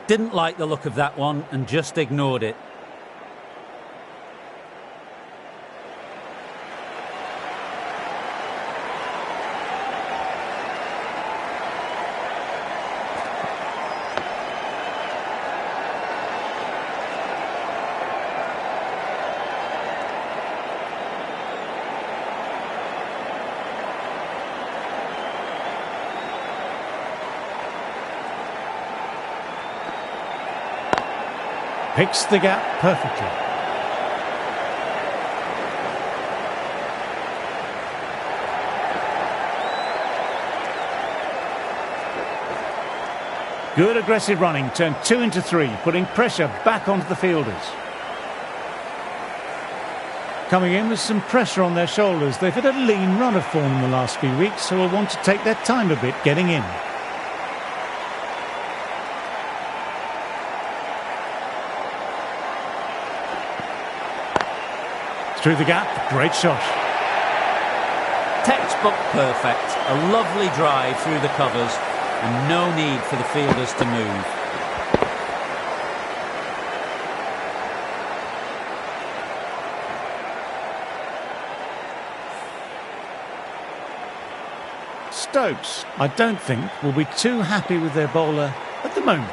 Didn't like the look of that one and just ignored it. Picks the gap perfectly. Good aggressive running, turned 2 into 3, putting pressure back onto the fielders. Coming in with some pressure on their shoulders, they've had a lean run of form in the last few weeks, so will want to take their time a bit getting in. Through the gap, great shot. Textbook perfect, a lovely drive through the covers and no need for the fielders to move. Stokes, I don't think, will be too happy with their bowler at the moment.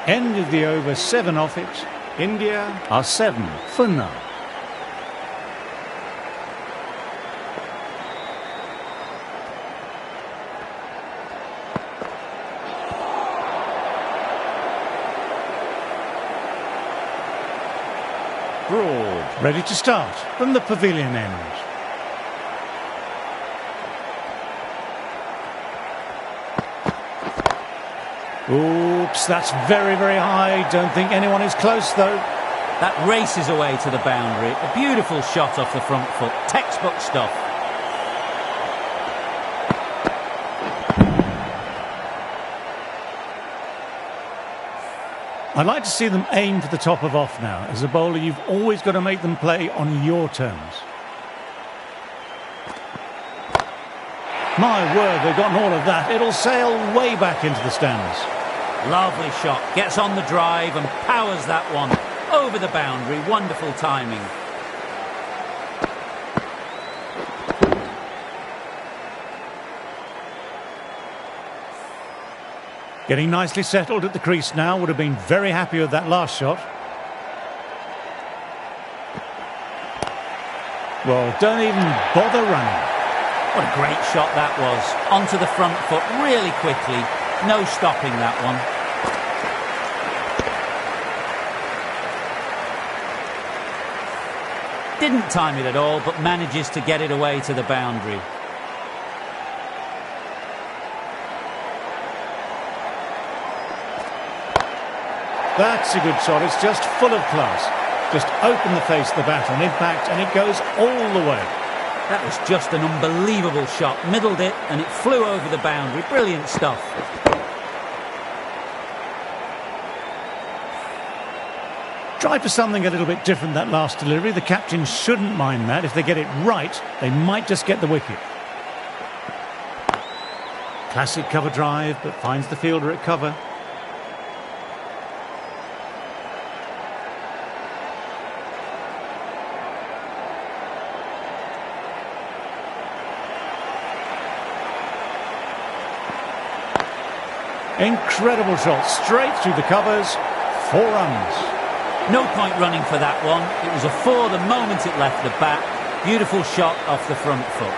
End of the over, 7 off it. India are 7 for none. Broad, ready to start from the pavilion end. Oops, that's very, very high. Don't think anyone is close, though. That races away to the boundary. A beautiful shot off the front foot. Textbook stuff. I'd like to see them aim for the top of off now. As a bowler, you've always got to make them play on your terms. My word, they've gotten all of that. It'll sail way back into the stands. Lovely shot. Gets on the drive and powers that one over the boundary. Wonderful timing. Getting nicely settled at the crease now. Would have been very happy with that last shot. Well, don't even bother running. What a great shot that was. Onto the front foot really quickly. No stopping that one. Didn't time it at all, but manages to get it away to the boundary. That's a good shot. It's just full of class. Just open the face of the bat on impact and it goes all the way. That was just an unbelievable shot. Middled it and it flew over the boundary. Brilliant stuff. Tried for something a little bit different that last delivery. The captain shouldn't mind that. If they get it right, they might just get the wicket. Classic cover drive, but finds the fielder at cover. Incredible shot, straight through the covers, 4 runs. No point running for that one. It was a 4 the moment it left the bat. Beautiful shot off the front foot.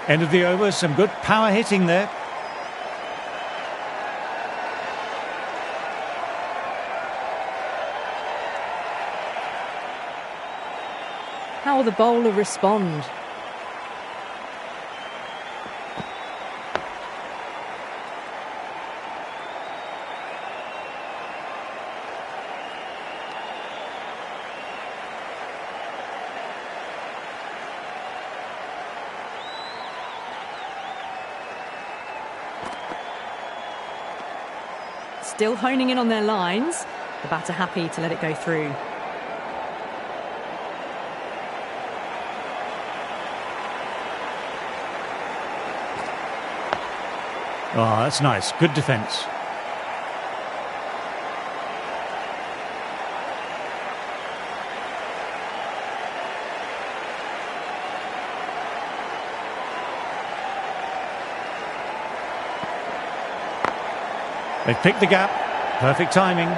End of the over, some good power hitting there. How will the bowler respond? Still honing in on their lines. The batter happy to let it go through. Oh, that's nice. Good defence. They've picked the gap. Perfect timing.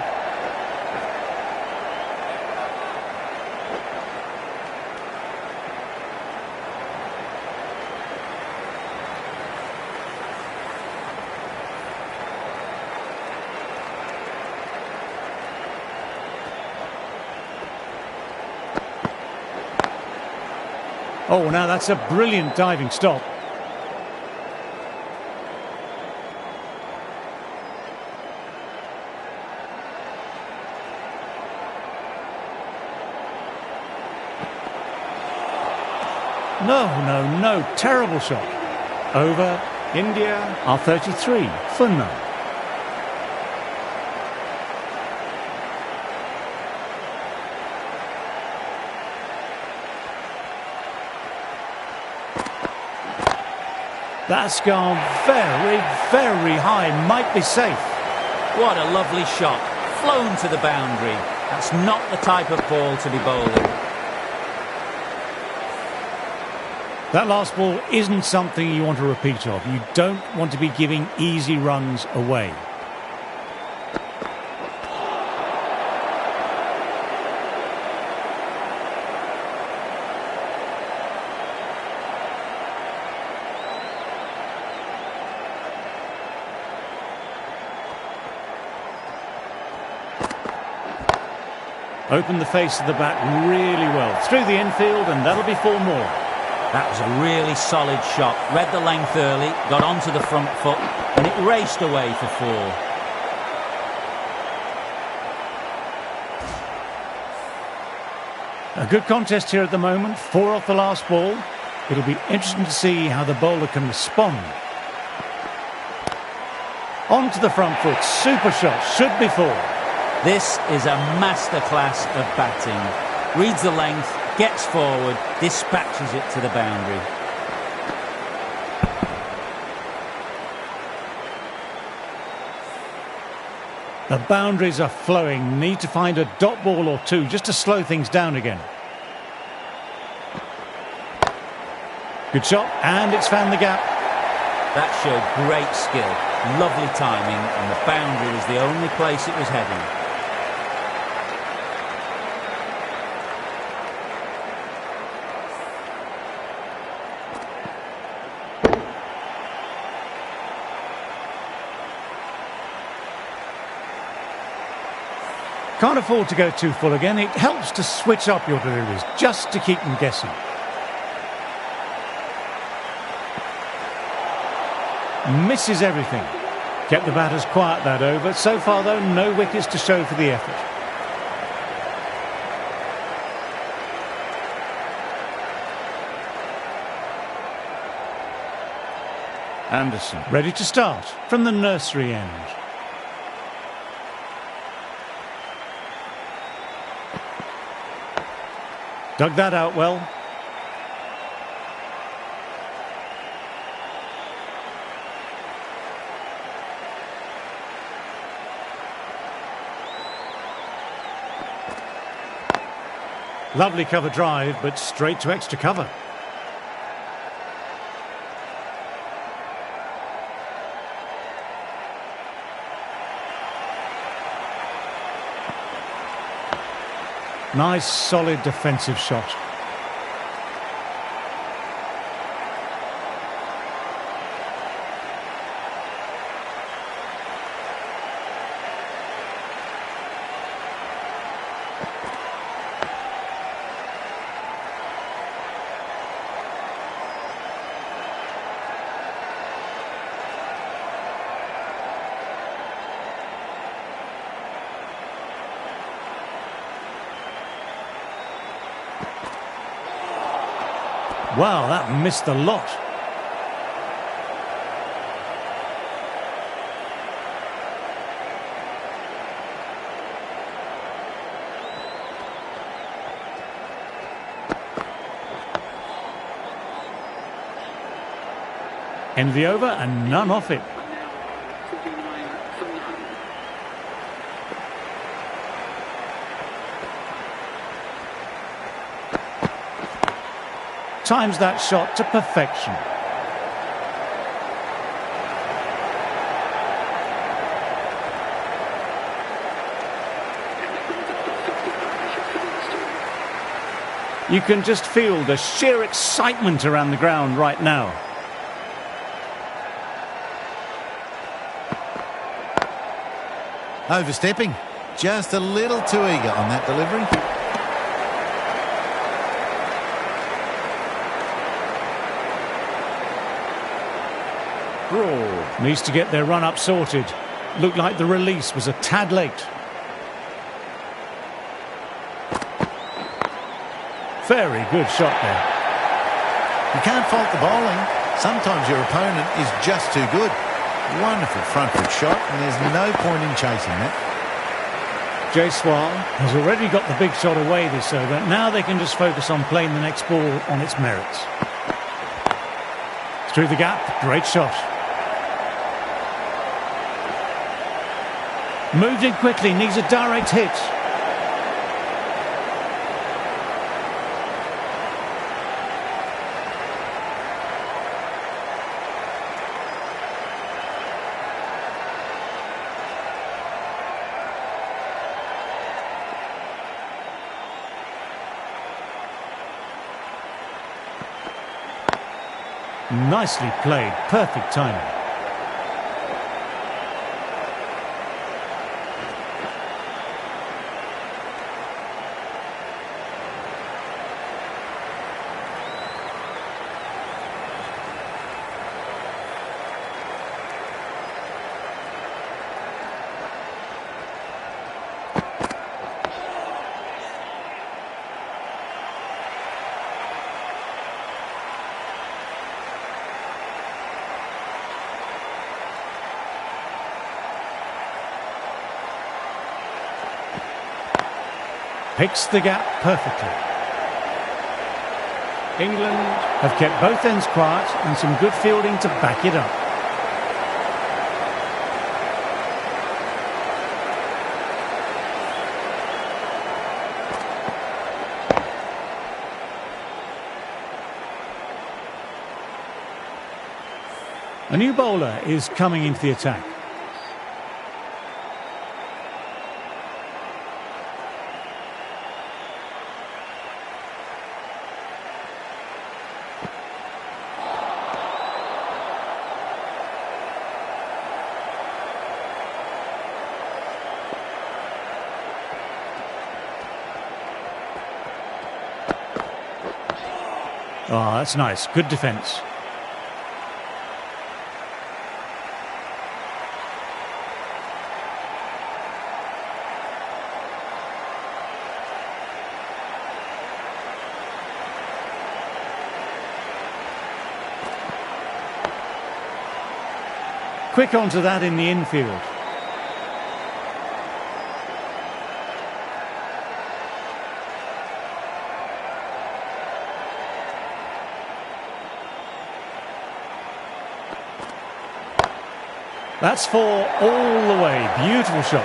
Oh, now that's a brilliant diving stop. No, terrible shot. Over. India are 33 for none. That's gone very, very high. Might be safe. What a lovely shot. Flown to the boundary. That's not the type of ball to be bowling. That last ball isn't something you want to repeat of. You don't want to be giving easy runs away. Opened the face of the bat really well. Through the infield, and that'll be 4 more. That was a really solid shot. Read the length early, got onto the front foot, and it raced away for 4. A good contest here at the moment. 4 off the last ball. It'll be interesting to see how the bowler can respond. Onto the front foot. Super shot. Should be 4. This is a masterclass of batting. Reads the length, gets forward, dispatches it to the boundary. The boundaries are flowing. Need to find a dot ball or 2 just to slow things down again. Good shot, and it's found the gap. That showed great skill, lovely timing, and the boundary was the only place it was heading. Can't afford to go too full again. It helps to switch up your deliveries just to keep them guessing. Misses everything. Kept the batters quiet that over. So far, though, no wickets to show for the effort. Anderson ready to start from the nursery end. Dug that out well. Lovely cover drive, but straight to extra cover. Nice, solid defensive shot. Wow, that missed a lot. End of the over and none off it. Times that shot to perfection. You can just feel the sheer excitement around the ground right now. Overstepping. Just a little too eager on that delivery. Broad needs to get their run-up sorted. Looked like the release was a tad late. Very good shot there. You can't fault the bowling. Sometimes your opponent is just too good. Wonderful front foot shot, and there's no point in chasing that. Jaiswal has already got the big shot away this over. Now they can just focus on playing the next ball on its merits. Through the gap, great shot. Moved in quickly, needs a direct hit. Nicely played, perfect timing. Picks the gap perfectly. England have kept both ends quiet and some good fielding to back it up. A new bowler is coming into the attack. Oh, that's nice. Good defence. Quick onto that in the infield. That's four all the way. Beautiful shot.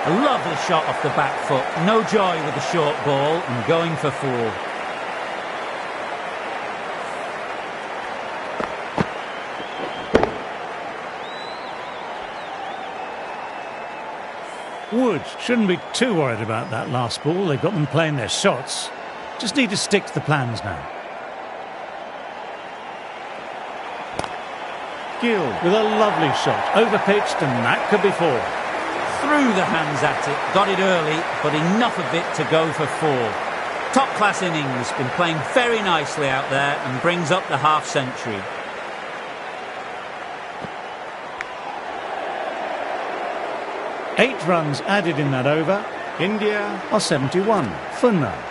A lovely shot off the back foot. No joy with the short ball and going for four. Woods shouldn't be too worried about that last ball. They've got them playing their shots. Just need to stick to the plans now. Gill with a lovely shot. Overpitched, and that could be four. Threw the hands at it, got it early, but enough of it to go for four. Top-class innings, been playing very nicely out there and brings up the half-century. Eight runs added in that over. India are 71 for none.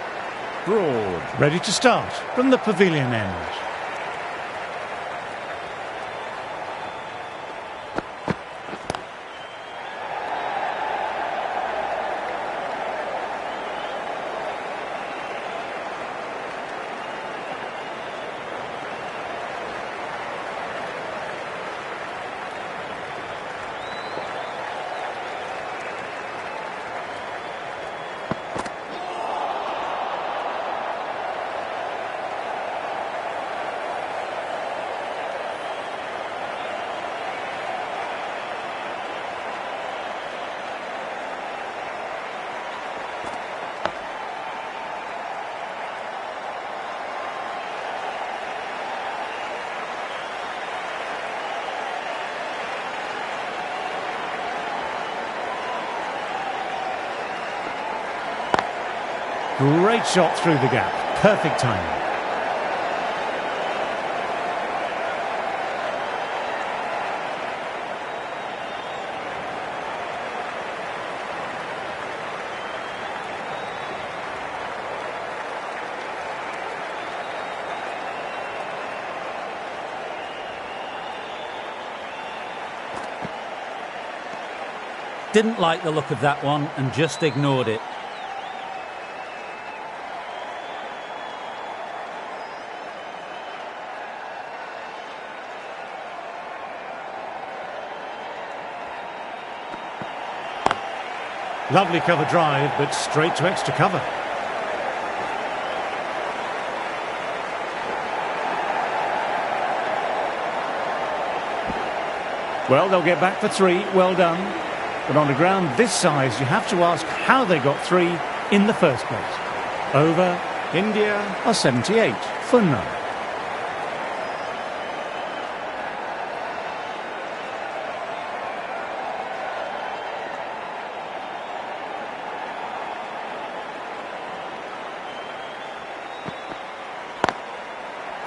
Broad ready to start from the pavilion end. Great shot through the gap. Perfect timing. Didn't like the look of that one and just ignored it. Lovely cover drive, but straight to extra cover. Well, they'll get back for 3. Well done. But on a ground this size, you have to ask how they got 3 in the first place. Over, India are 78 for none.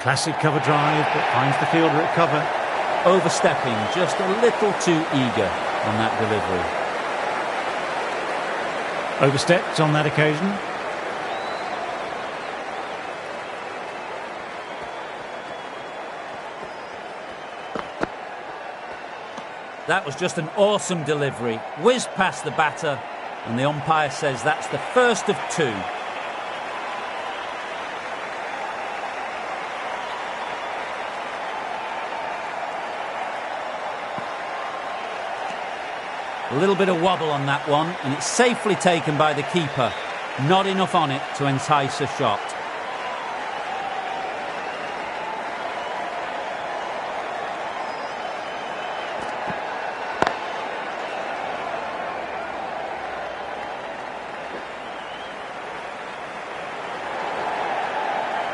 Classic cover drive, but finds the fielder at cover. Overstepping, just a little too eager on that delivery. Overstepped on that occasion. That was just an awesome delivery. Whizzed past the batter, and the umpire says that's the first of 2. A little bit of wobble on that one, and it's safely taken by the keeper. Not enough on it to entice a shot.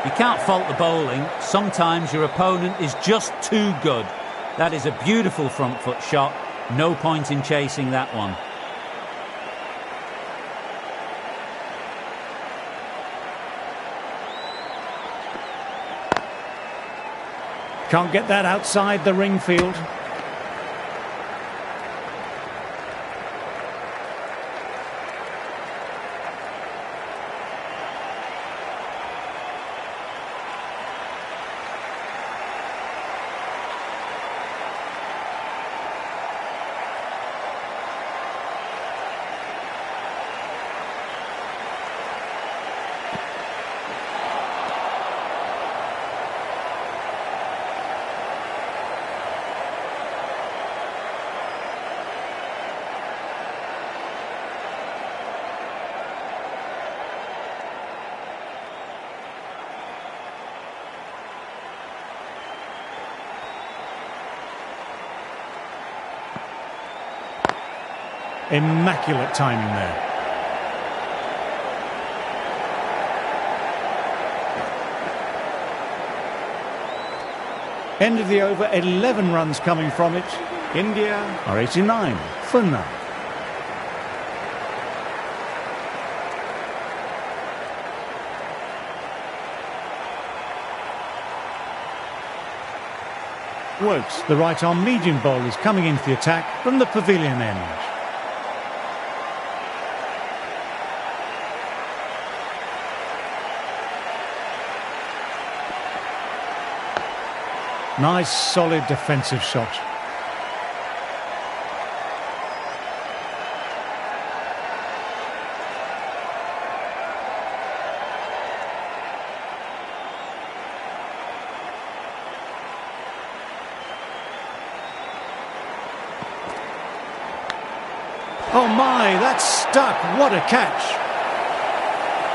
You can't fault the bowling. Sometimes your opponent is just too good. That is a beautiful front foot shot. No point in chasing that one. Can't get that outside the ring field. Immaculate timing there. End of the over, 11 runs coming from it. India are 89 for none. Wokes, the right-arm medium bowler, is coming into the attack from the pavilion end. Nice, solid defensive shot. Oh my, that's stuck. What a catch.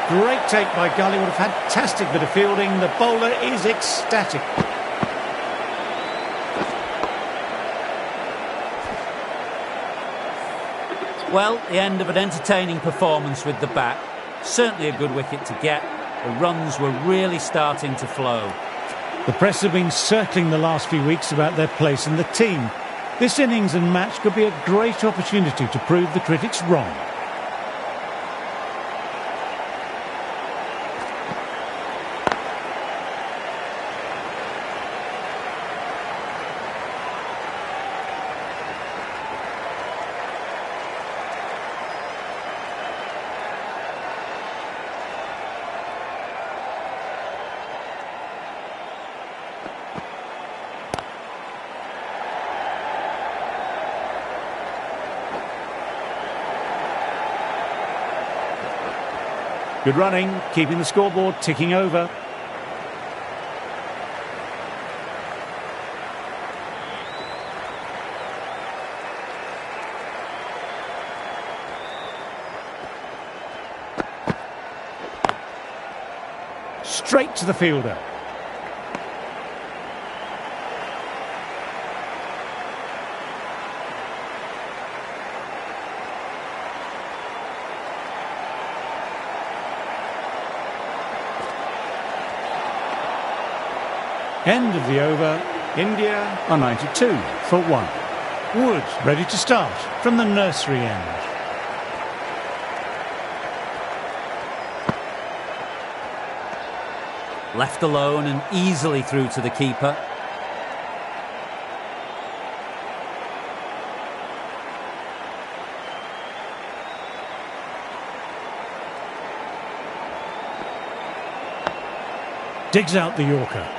Great take by Gully. What a fantastic bit of fielding. The bowler is ecstatic. Well, the end of an entertaining performance with the bat. Certainly a good wicket to get. The runs were really starting to flow. The press have been circling the last few weeks about their place in the team. This innings and match could be a great opportunity to prove the critics wrong. Good running, keeping the scoreboard ticking over. Straight to the fielder. End of the over. India are 92 for 1. Wood ready to start from the nursery end. Left alone and easily through to the keeper. Digs out the Yorker.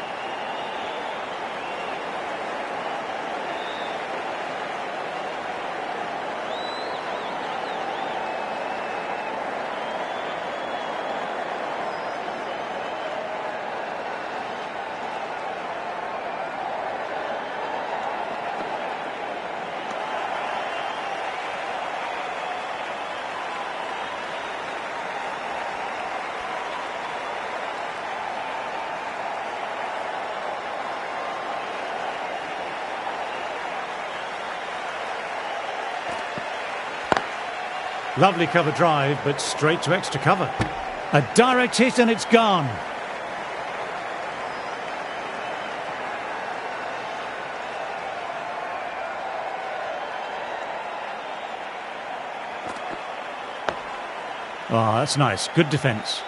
Lovely cover drive, but straight to extra cover. A direct hit and it's gone. Oh, that's nice. Good defence.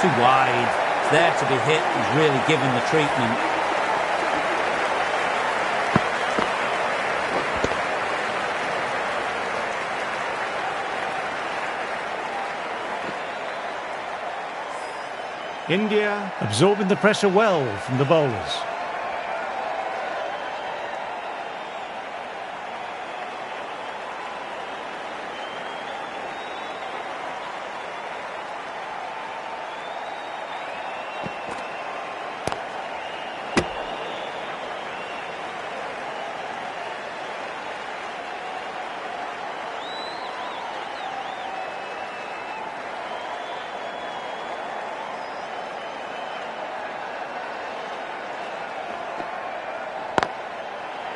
Too wide. It's there to be hit. He's really given the treatment. India absorbing the pressure well from the bowlers.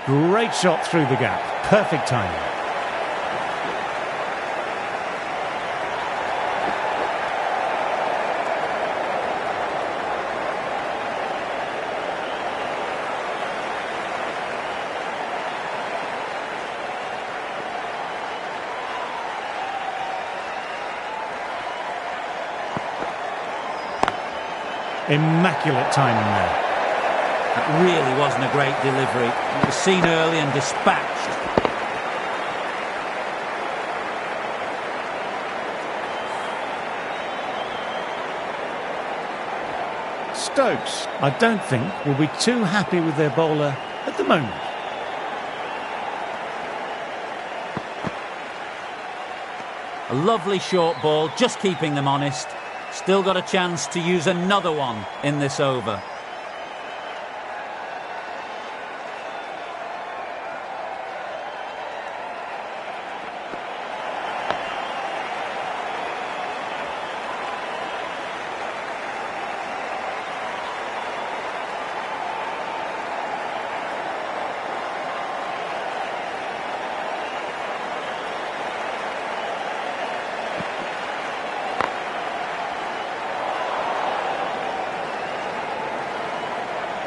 Great shot through the gap. Perfect timing. Immaculate timing there. That really wasn't a great delivery. It was seen early and dispatched. Stokes, I don't think, will be too happy with their bowler at the moment. A lovely short ball, just keeping them honest. Still got a chance to use another one in this over.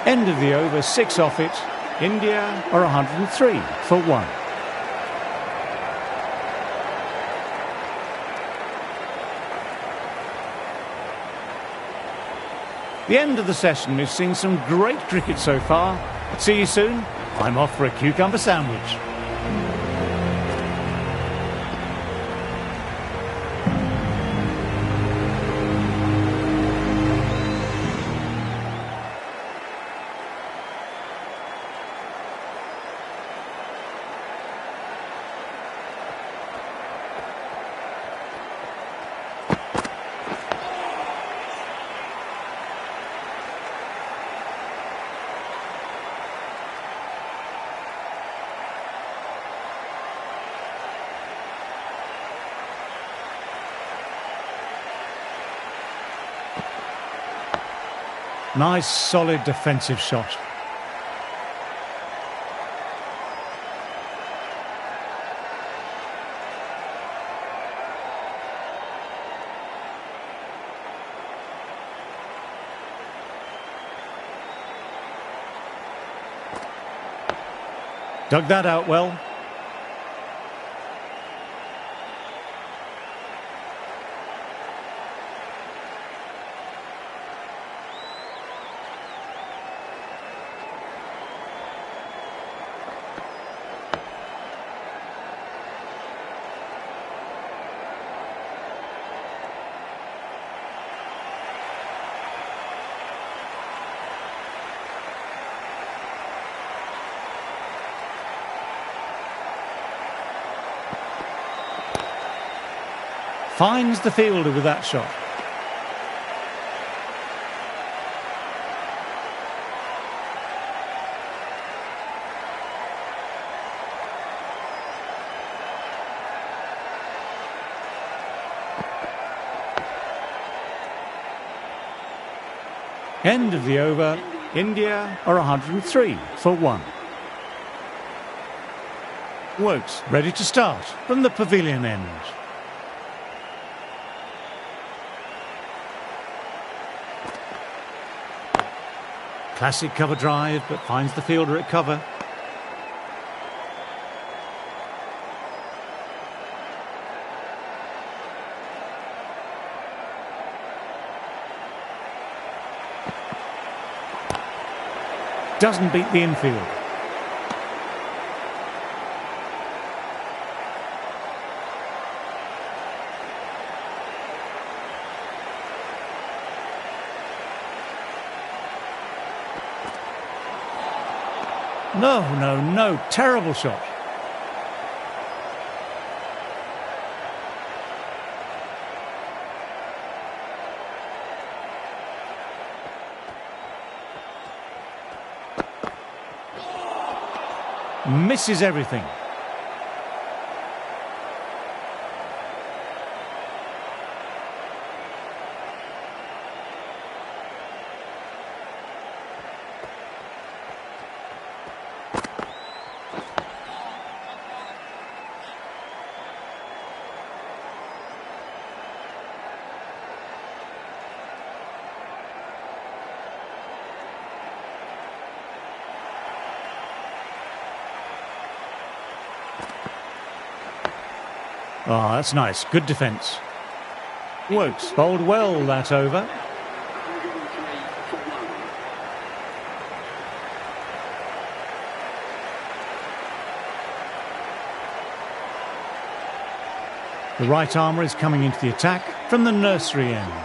End of the over, 6 off it. India are 103 for 1. The end of the session. We've seen some great cricket so far. See you soon. I'm off for a cucumber sandwich. Nice, solid defensive shot. Dug that out well. Finds the fielder with that shot. End of the over. India are 103 for 1. Wokes ready to start from the pavilion end. Classic cover drive, but finds the fielder at cover. Doesn't beat the infield. No, terrible shot. Misses everything. Oh, that's nice. Good defence. Wokes bowled well that over. The right armour is coming into the attack from the nursery end.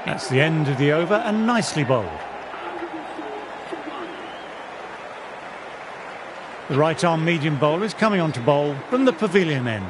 That's the end of the over and nicely bowled. The right-arm medium bowler is coming on to bowl from the pavilion end.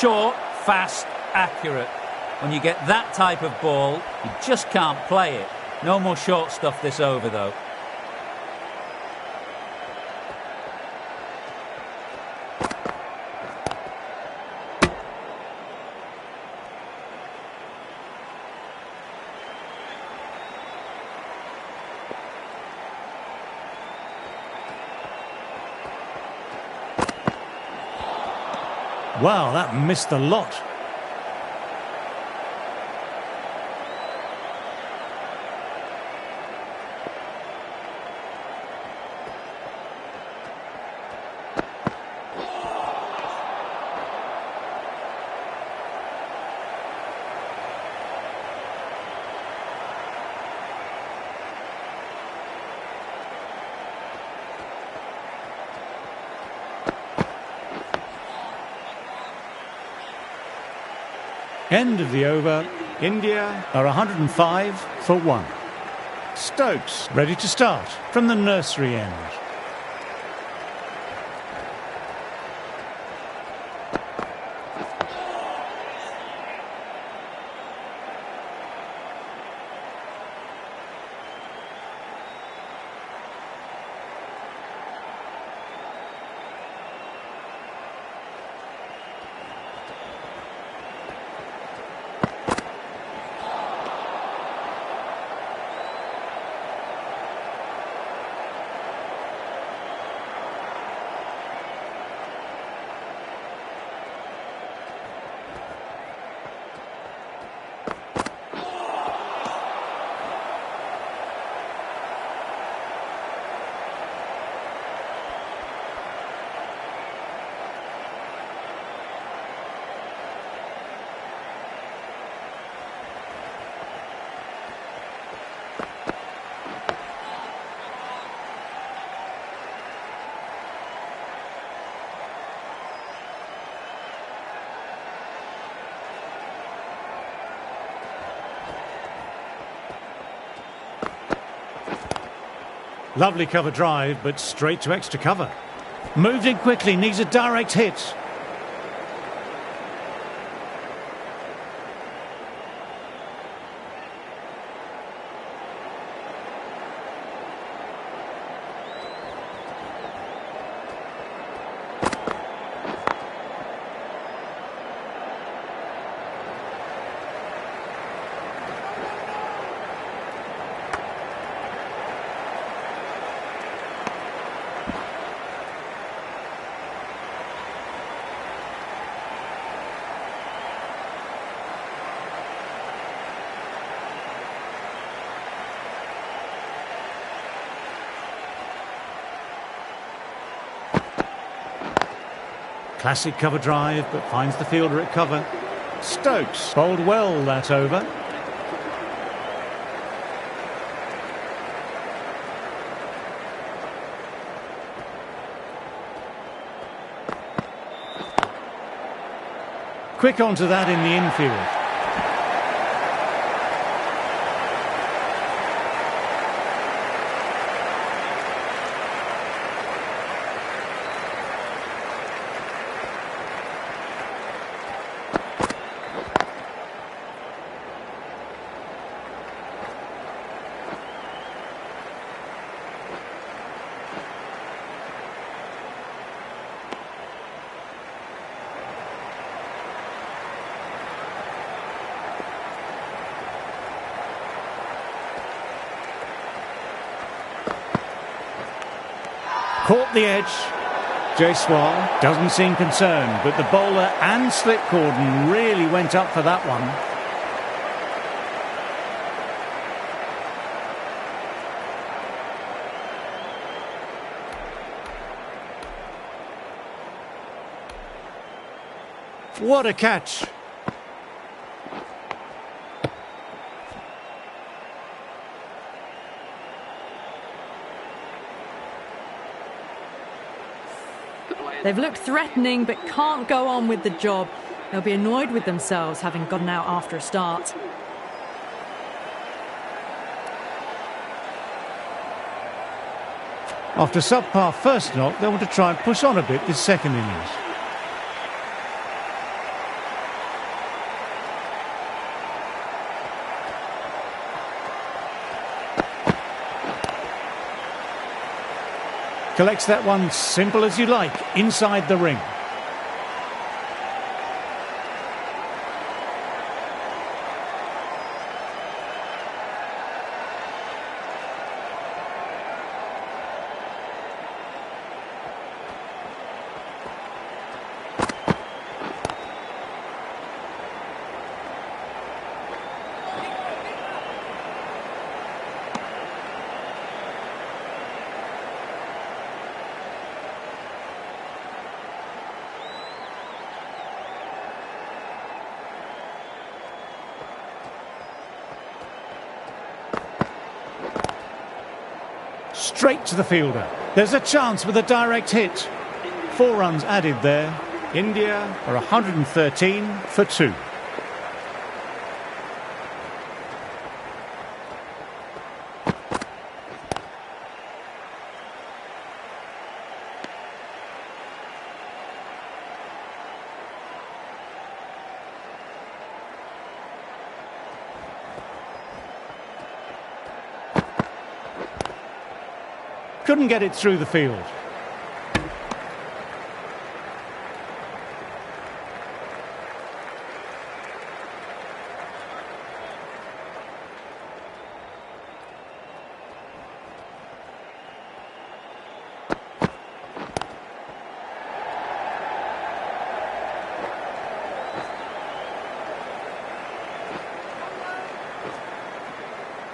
Short, fast, accurate. When you get that type of ball, you just can't play it. No more short stuff this over, though. Wow, that missed a lot. End of the over. India are 105 for 1. Stokes ready to start from the nursery end. Lovely cover drive, but straight to extra cover. Moved in quickly, needs a direct hit. Classic cover drive, but finds the fielder at cover. Stokes bowled well that over. Quick onto that in the infield. Caught the edge. Jaiswal doesn't seem concerned, but the bowler and slip cordon really went up for that one. What a catch! They've looked threatening but can't go on with the job. They'll be annoyed with themselves having gotten out after a start. After subpar first knock, they want to try and push on a bit this second innings. Collects that one simple as you like, inside the ring. Straight to the fielder. There's a chance with a direct hit. 4 runs added there. India are 113 for 2. Couldn't get it through the field.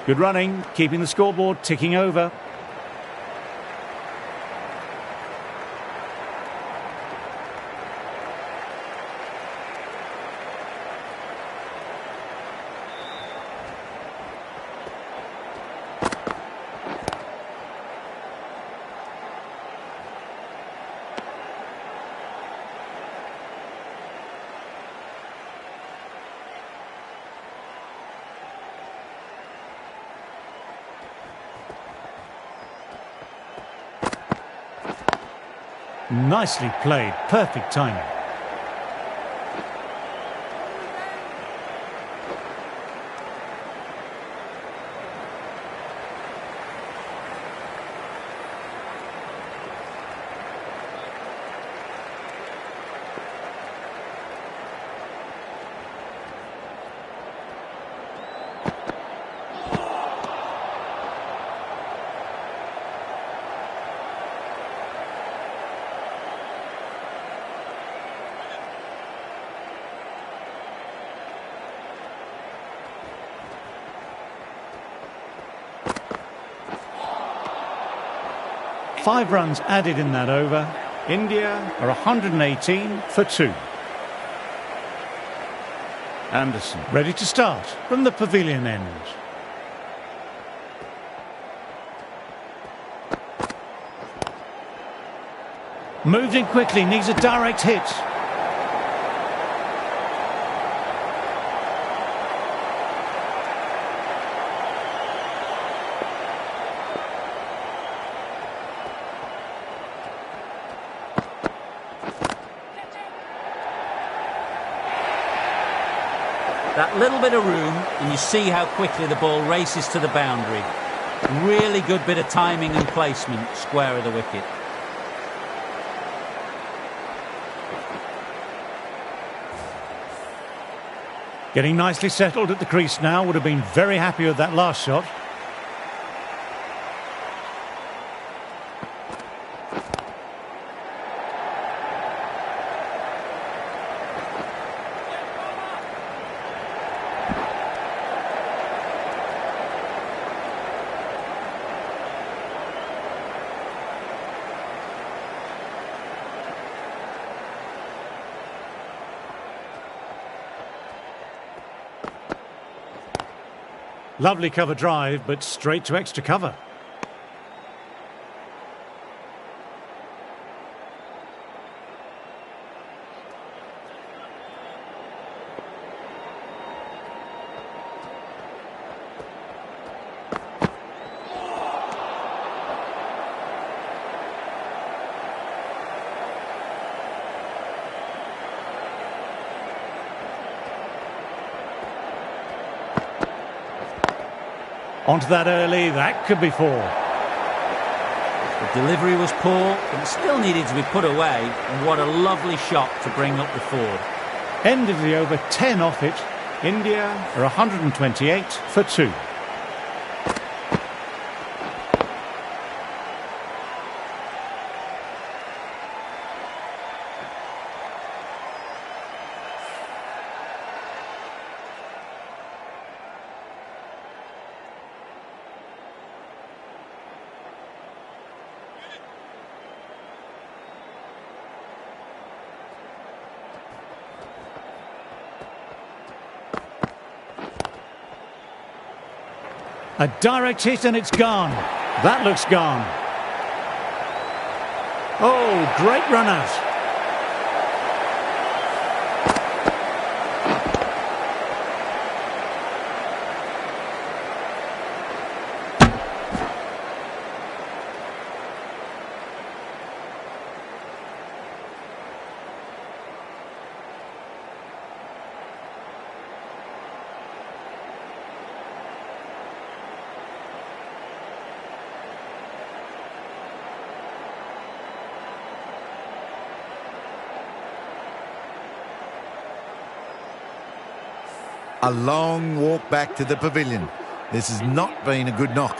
Good running, keeping the scoreboard ticking over. Nicely played, perfect timing. Five runs added in that over. India are 118 for 2. Anderson ready to start from the pavilion end. Moved in quickly, needs a direct hit. That little bit of room, and you see how quickly the ball races to the boundary. Really good bit of timing and placement, square of the wicket. Getting nicely settled at the crease now, would have been very happy with that last shot. Lovely cover drive, but straight to extra cover. Onto that early, that could be 4. The delivery was poor, but it still needed to be put away, and what a lovely shot to bring up the forward. End of the over, 10 off it. India are 128 for 2. A direct hit and it's gone. That looks gone. Oh, great run out. A long walk back to the pavilion. This has not been a good knock.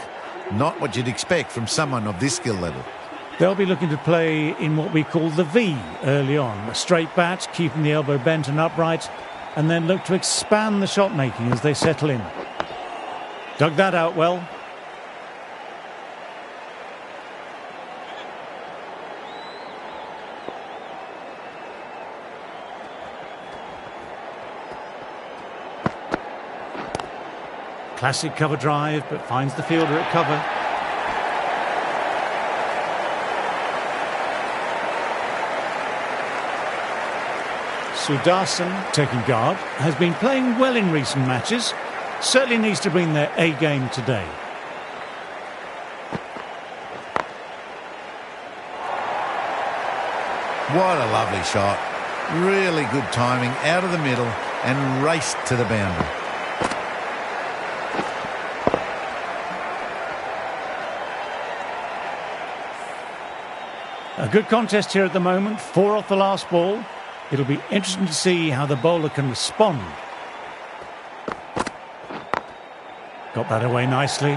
Not what you'd expect from someone of this skill level. They'll be looking to play in what we call the V early on. A straight bat, keeping the elbow bent and upright, and then look to expand the shot making as they settle in. Dug that out well. Classic cover drive, but finds the fielder at cover. Sudarshan, taking guard, has been playing well in recent matches. Certainly needs to bring their A game today. What a lovely shot. Really good timing, out of the middle and raced to the boundary. A good contest here at the moment, 4 off the last ball. It'll be interesting to see how the bowler can respond. Got that away nicely.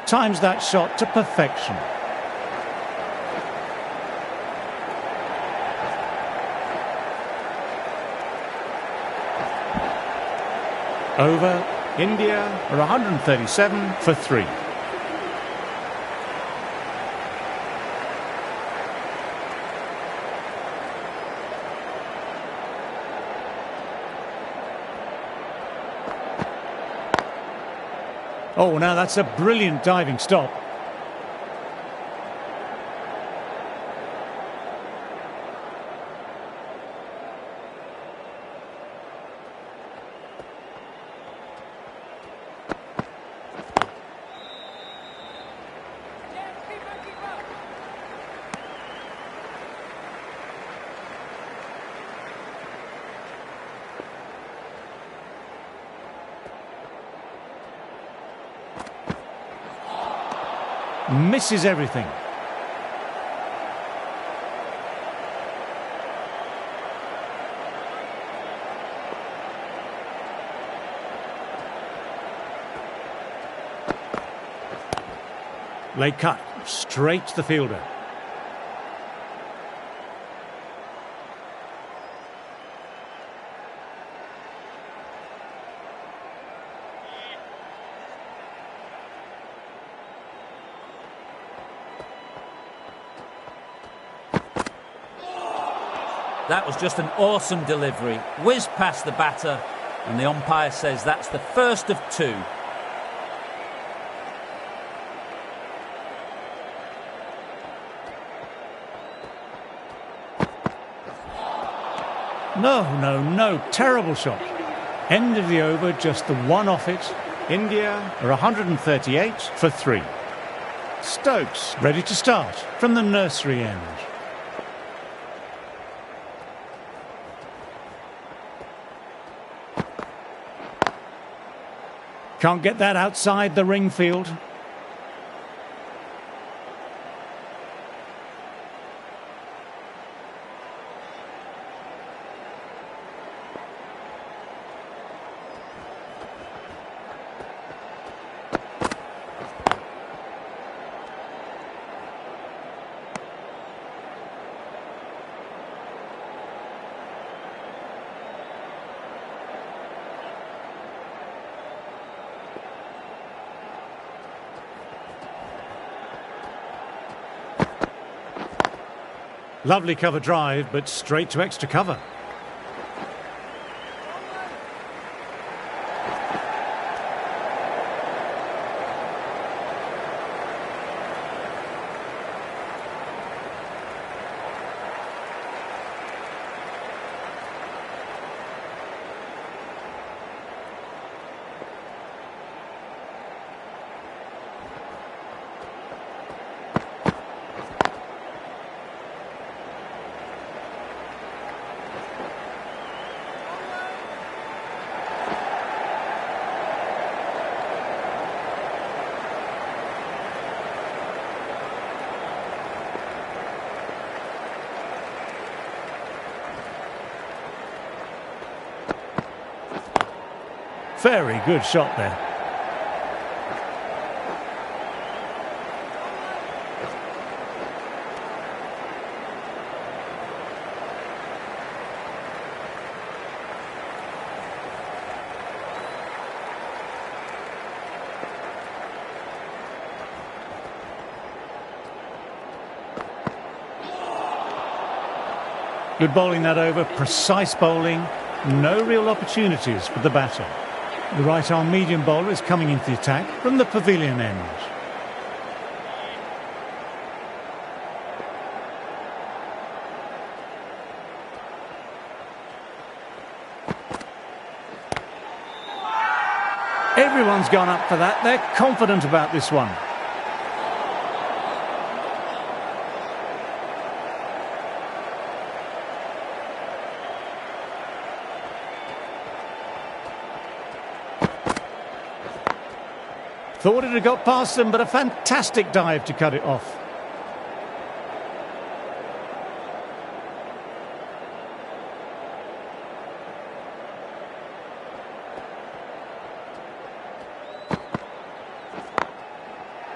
Times that shot to perfection. Over. India are 137 for 3. Oh, now that's a brilliant diving stop. Misses everything. Late cut, straight to the fielder. That was just an awesome delivery. Whizzed past the batter, and the umpire says that's the first of 2. No. Terrible shot. End of the over, just the 1 off it. India are 138 for 3. Stokes ready to start from the nursery end. Can't get that outside the ring field. Lovely cover drive, but straight to extra cover. Very good shot there. Good bowling that over, precise bowling, no real opportunities for the batter. The right-arm medium bowler is coming into the attack from the pavilion end. Everyone's gone up for that. They're confident about this one. Thought it had got past them, but a fantastic dive to cut it off.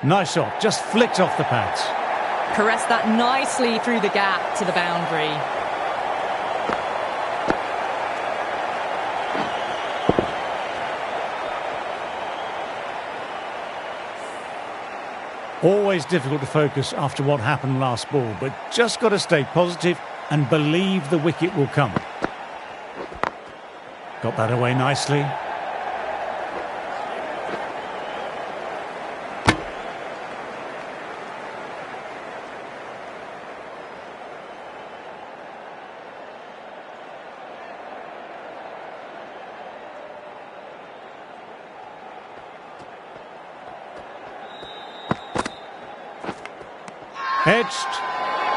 Nice shot, just flicked off the pads. Caressed that nicely through the gap to the boundary. Always difficult to focus after what happened last ball, but just got to stay positive and believe the wicket will come. Got that away nicely. Edged.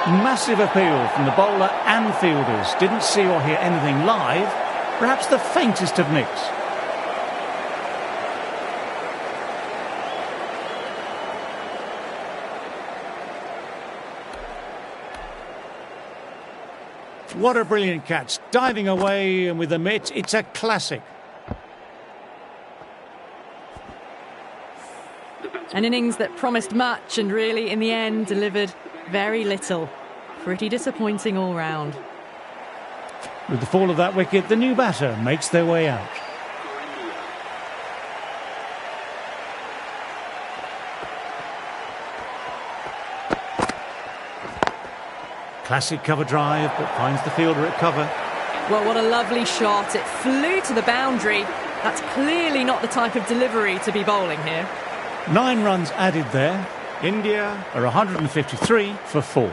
Massive appeal from the bowler and fielders. Didn't see or hear anything live. Perhaps the faintest of nicks. What a brilliant catch. Diving away and with a mitt, it's a classic. An innings that promised much and really, in the end, delivered very little. Pretty disappointing all round. With the fall of that wicket, the new batter makes their way out. Classic cover drive, but finds the fielder at cover. Well, what a lovely shot. It flew to the boundary. That's clearly not the type of delivery to be bowling here. 9 runs added there. India are 153 for 4.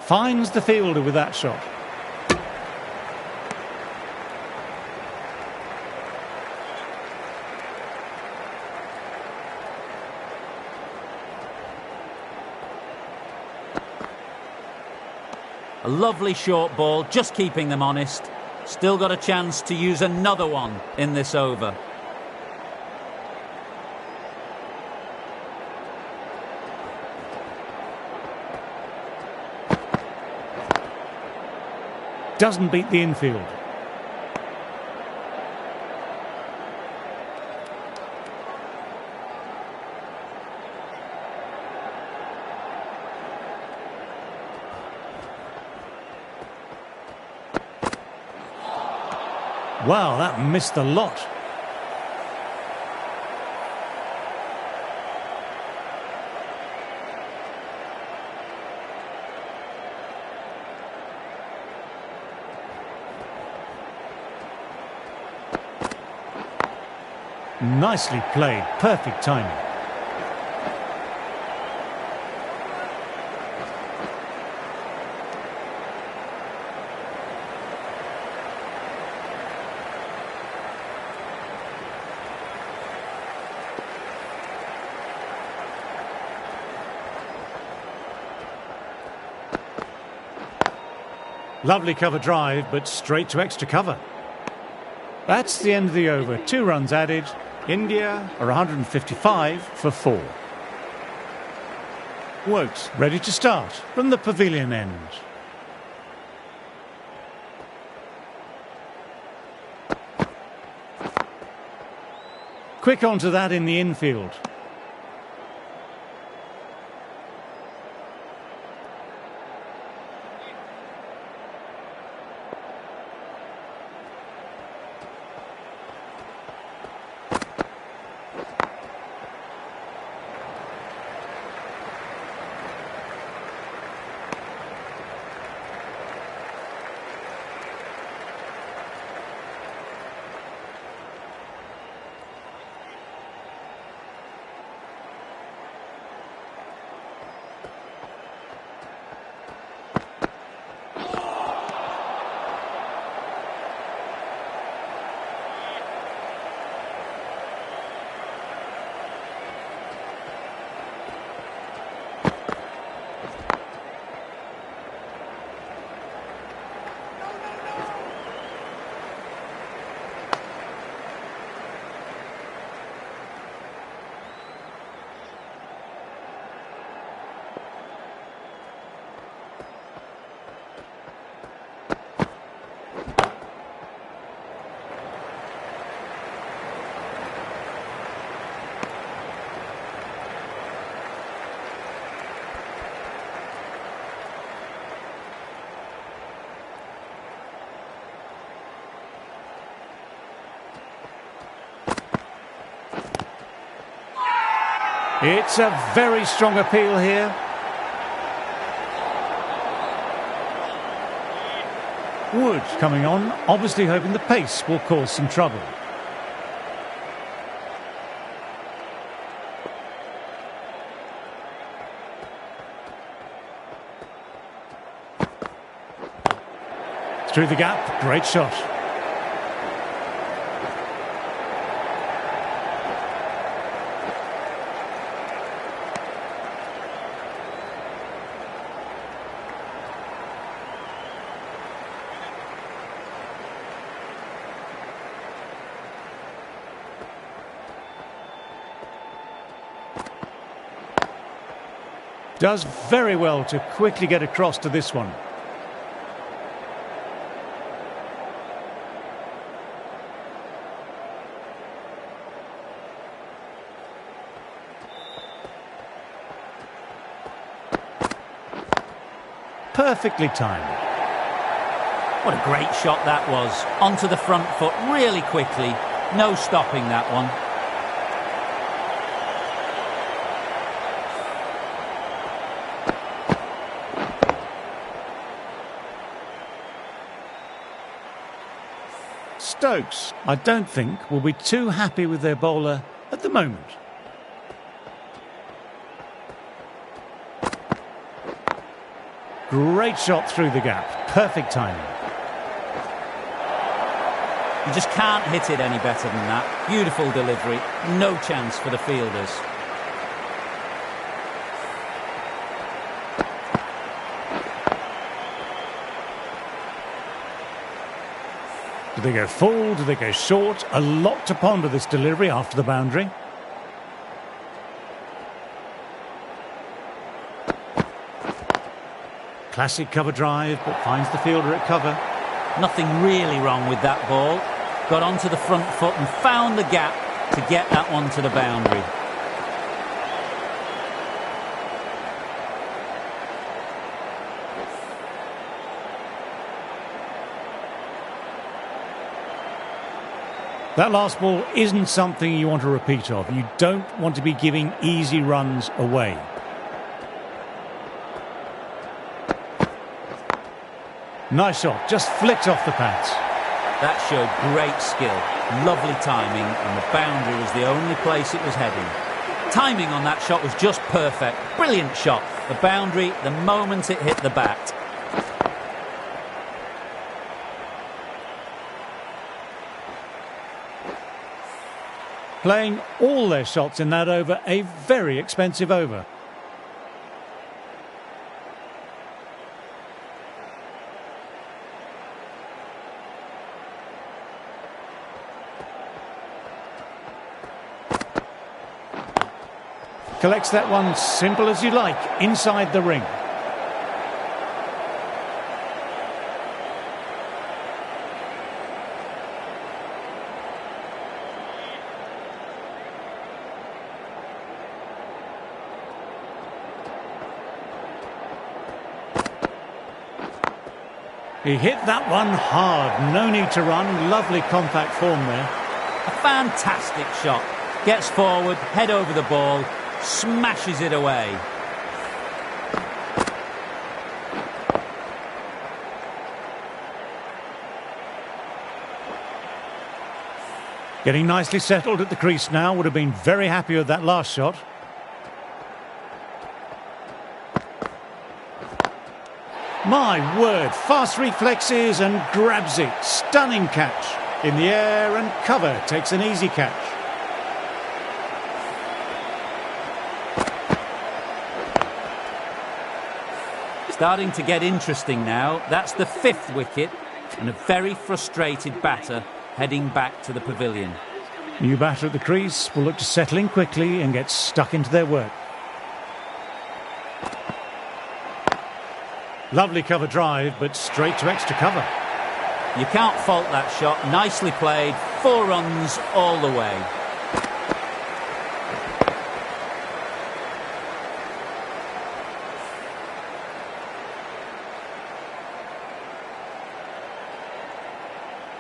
Finds the fielder with that shot. A lovely short ball, just keeping them honest. Still got a chance to use another one in this over. Doesn't beat the infield. Wow, that missed the lot. Nicely played, perfect timing. Lovely cover drive, but straight to extra cover. That's the end of the over. 2 runs added. India are 155 for 4. Wokes ready to start from the pavilion end. Quick onto that in the infield. It's a very strong appeal here. Wood coming on, obviously hoping the pace will cause some trouble. Through the gap, great shot. Does very well to quickly get across to this one. Perfectly timed. What a great shot that was. Onto the front foot really quickly. No stopping that one. Stokes, I don't think, will be too happy with their bowler at the moment. Great shot through the gap. Perfect timing. You just can't hit it any better than that. Beautiful delivery. No chance for the fielders. Do they go full? Do they go short? A lot to ponder this delivery after the boundary. Classic cover drive, but finds the fielder at cover. Nothing really wrong with that ball. Got onto the front foot and found the gap to get that one to the boundary. That last ball isn't something you want to repeat of. You don't want to be giving easy runs away. Nice shot, just flicked off the pads. That showed great skill, lovely timing, and the boundary was the only place it was heading. Timing on that shot was just perfect. Brilliant shot. The boundary the moment it hit the bat. Playing all their shots in that over, a very expensive over. Collects that one simple as you like, inside the ring. He hit that one hard, no need to run, lovely compact form there. A fantastic shot. Gets forward, head over the ball, smashes it away. Getting nicely settled at the crease now, would have been very happy with that last shot. My word, fast reflexes and grabs it. Stunning catch. In the air and cover, takes an easy catch. Starting to get interesting now. That's the 5th wicket and a very frustrated batter heading back to the pavilion. New batter at the crease will look to settle in quickly and get stuck into their work. Lovely cover drive, but straight to extra cover. You can't fault that shot. Nicely played. 4 runs all the way.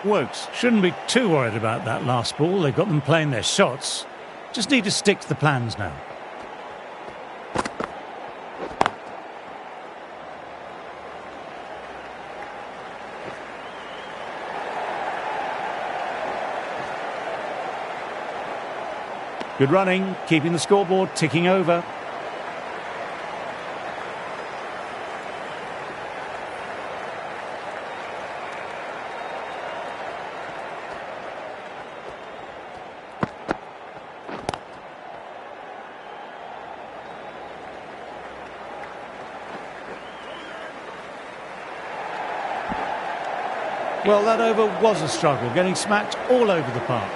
Wokes shouldn't be too worried about that last ball. They've got them playing their shots. Just need to stick to the plans now. Good running, keeping the scoreboard ticking over. Well, that over was a struggle, getting smacked all over the park.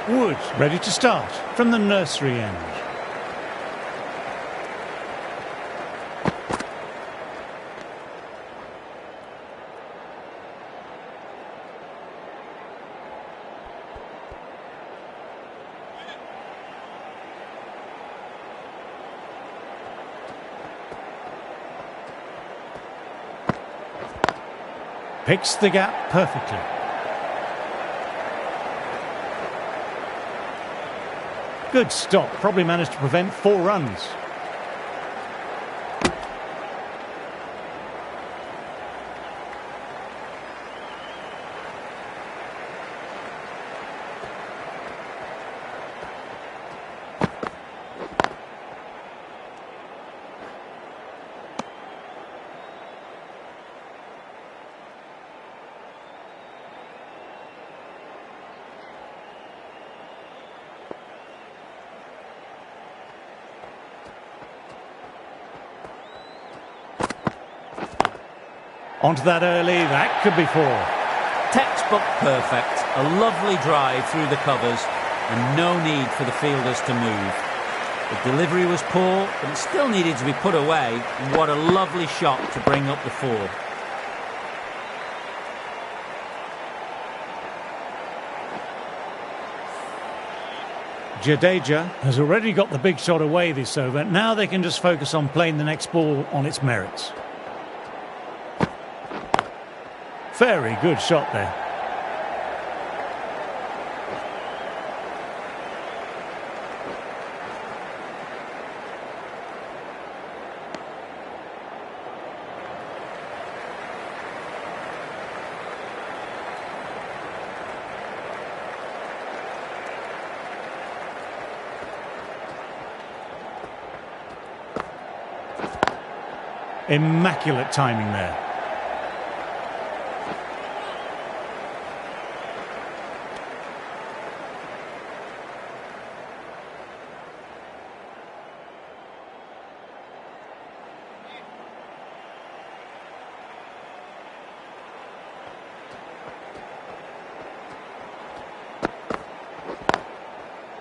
Wood ready to start from the nursery end. Picks the gap perfectly. Good stop, probably managed to prevent 4 runs. Onto that early, that could be 4. Textbook perfect. A lovely drive through the covers and no need for the fielders to move. The delivery was poor, but it still needed to be put away. And what a lovely shot to bring up the 4. Jadeja has already got the big shot away this over. Now they can just focus on playing the next ball on its merits. Very good shot there. Immaculate timing there.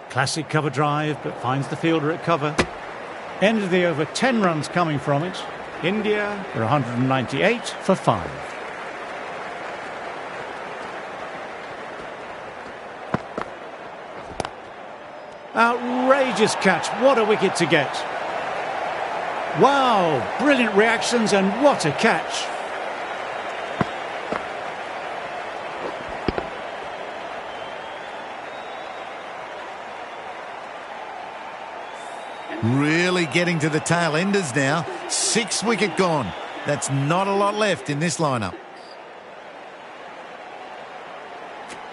Classic cover drive, but finds the fielder at cover. End of the over, 10 runs coming from it. India are 198 for 5. Outrageous catch, what a wicket to get. Wow, brilliant reactions and what a catch. Really getting to the tail enders now. 6 wicket gone. That's not a lot left in this lineup.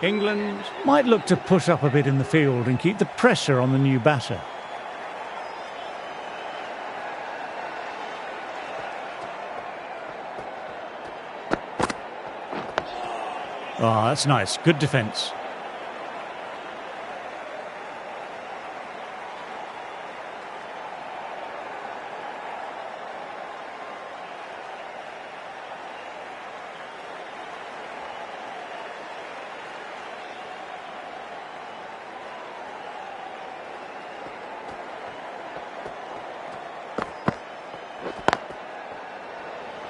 England might look to push up a bit in the field and keep the pressure on the new batter. Oh, that's nice. Good defence.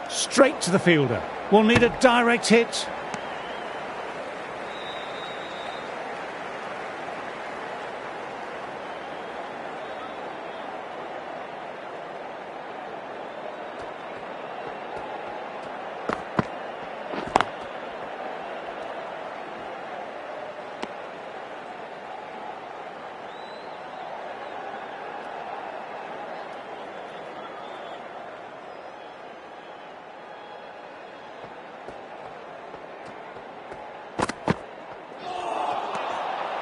Straight to the fielder. Will need a direct hit.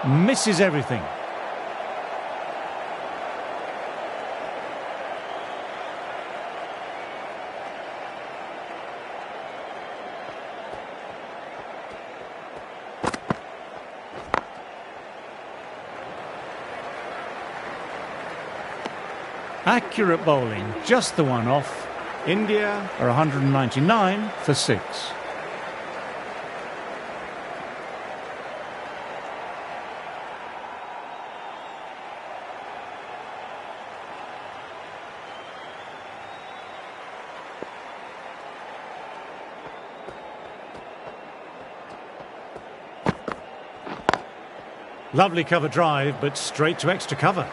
Misses everything. Accurate bowling, just the one off. India are 199 for 6. Lovely cover drive, but straight to extra cover.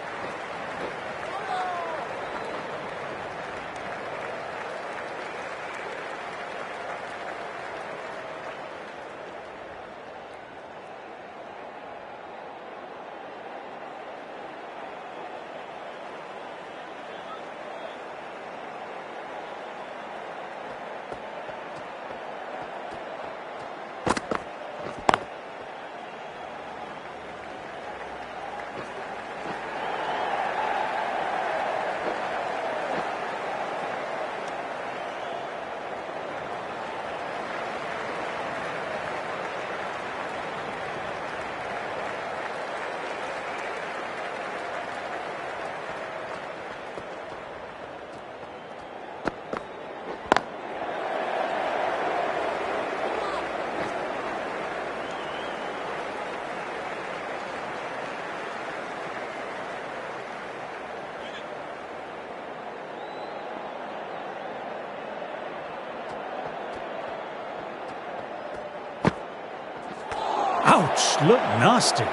Ouch, look nasty.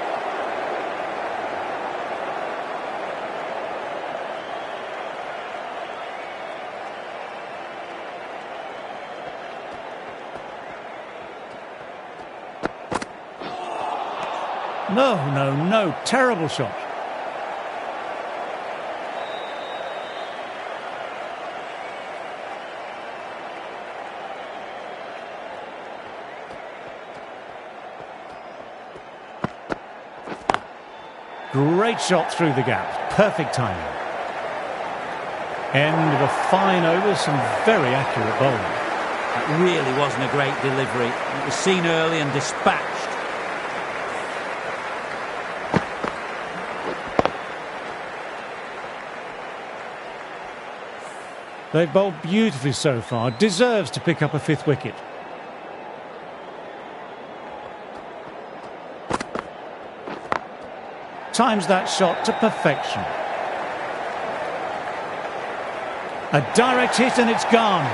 No, terrible shot. Great shot through the gap. Perfect timing. End of a fine over, some very accurate bowling. That really wasn't a great delivery. It was seen early and dispatched. They've bowled beautifully so far. Deserves to pick up a 5th wicket. Times that shot to perfection. A direct hit and it's gone.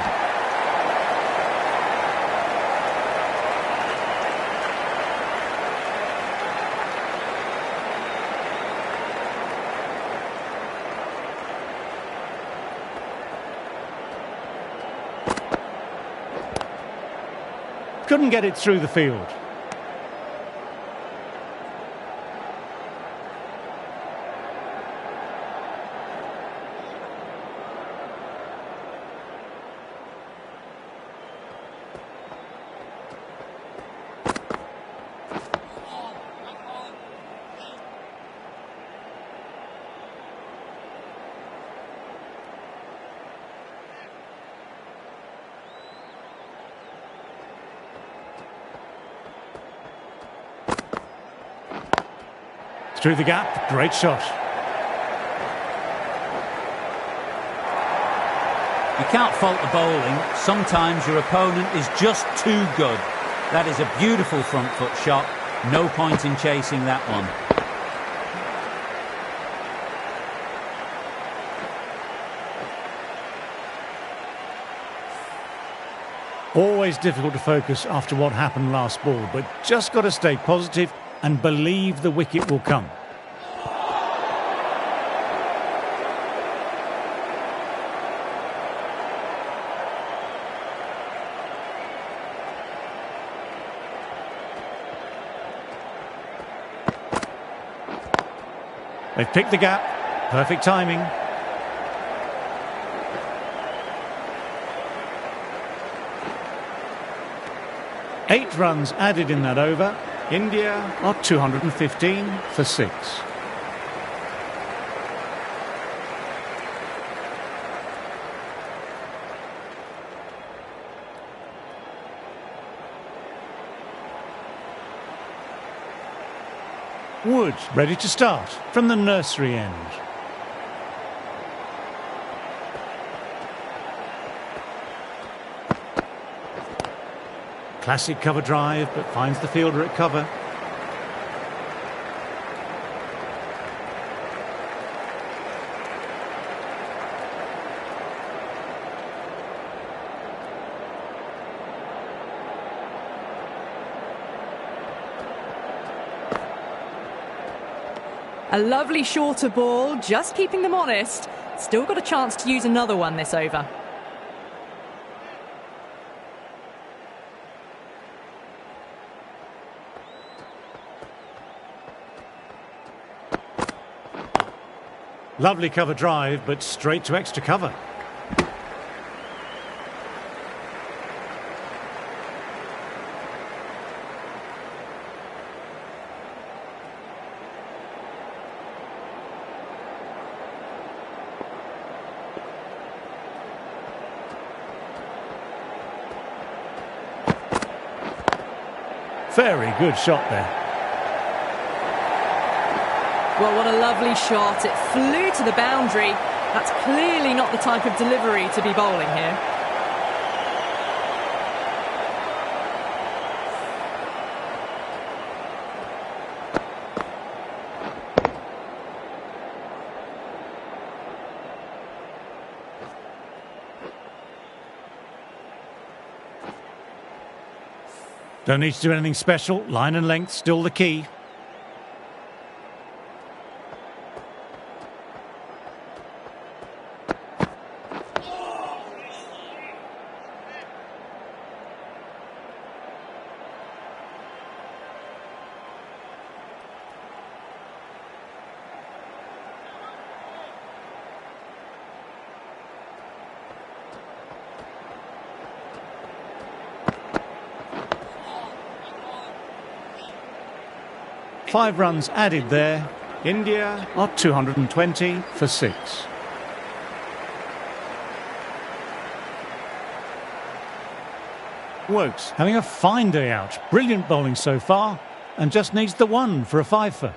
Couldn't get it through the field. Through the gap, great shot. You can't fault the bowling. Sometimes your opponent is just too good. That is a beautiful front foot shot. No point in chasing that one. Always difficult to focus after what happened last ball, but just got to stay positive and believe the wicket will come. They've picked the gap. Perfect timing. Eight runs added in that over. India are 215 for 6. Wood ready to start from the nursery end. Classic cover drive, but finds the fielder at cover. A lovely shorter ball, just keeping them honest. Still got a chance to use another one this over. Lovely cover drive, but straight to extra cover. Very good shot there. Well, what a lovely shot. It flew to the boundary. That's clearly not the type of delivery to be bowling here. Don't need to do anything special. Line and length still the key. Five runs added there. India are 220 for 6. Wokes having a fine day out. Brilliant bowling so far, and just needs the one for a fifer.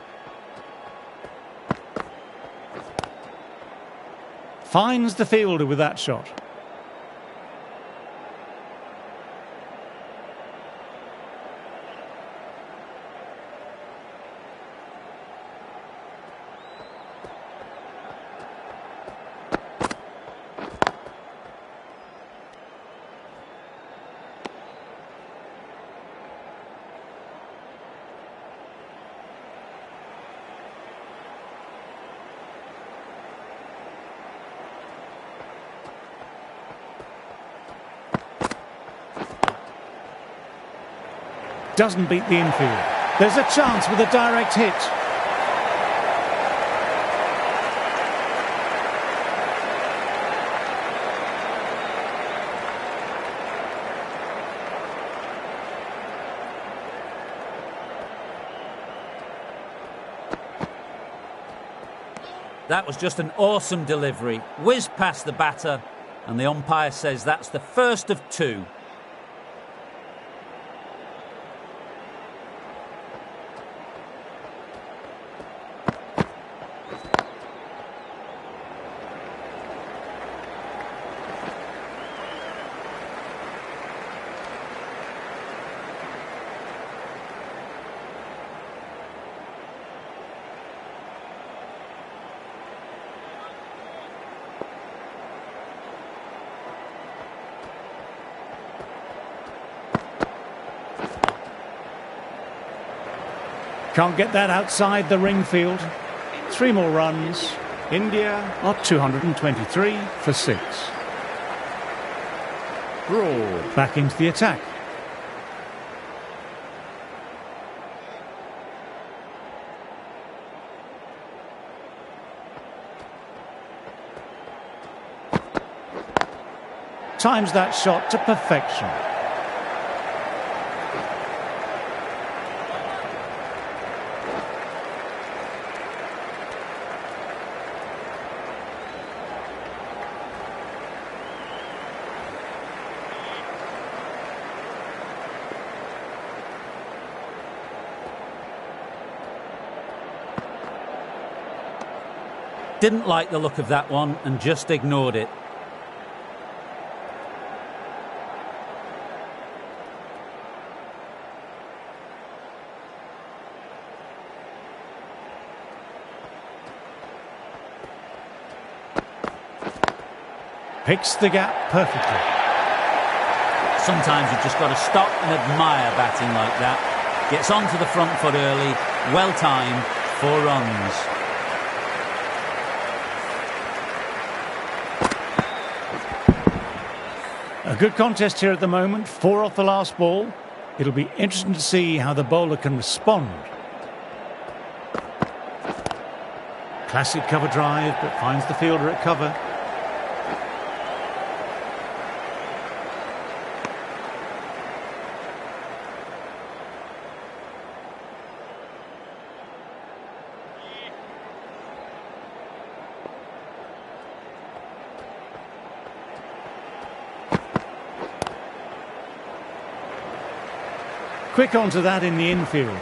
Finds the fielder with that shot. Doesn't beat the infield. There's a chance with a direct hit. That was just an awesome delivery. Whizzed past the batter, and the umpire says that's the first of 2. Can't get that outside the ring field. 3 more runs. India are 223 for 6. Broad back into the attack. Times that shot to perfection. Didn't like the look of that one and just ignored it. Picks the gap perfectly. Sometimes you've just got to stop and admire batting like that. Gets onto the front foot early, well timed, 4 runs. A good contest here at the moment, 4 off the last ball. It'll be interesting to see how the bowler can respond. Classic cover drive, but finds the fielder at cover. Quick onto that in the infield.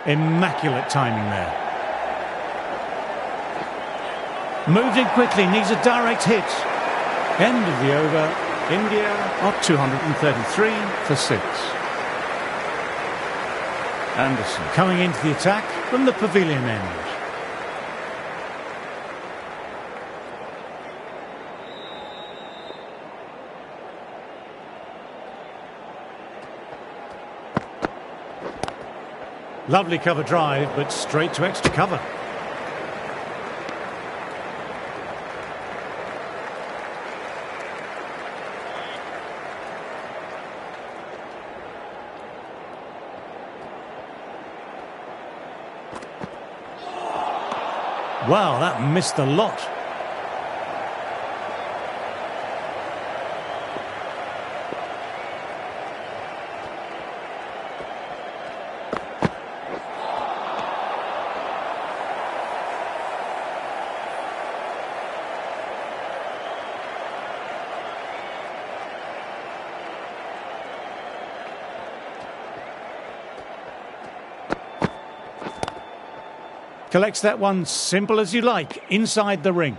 Immaculate timing there. Moved in quickly, needs a direct hit. End of the over. India are 233 for 6. Anderson coming into the attack from the pavilion end. Lovely cover drive, but straight to extra cover. Wow, that missed a lot. Collects that one simple as you like, inside the ring.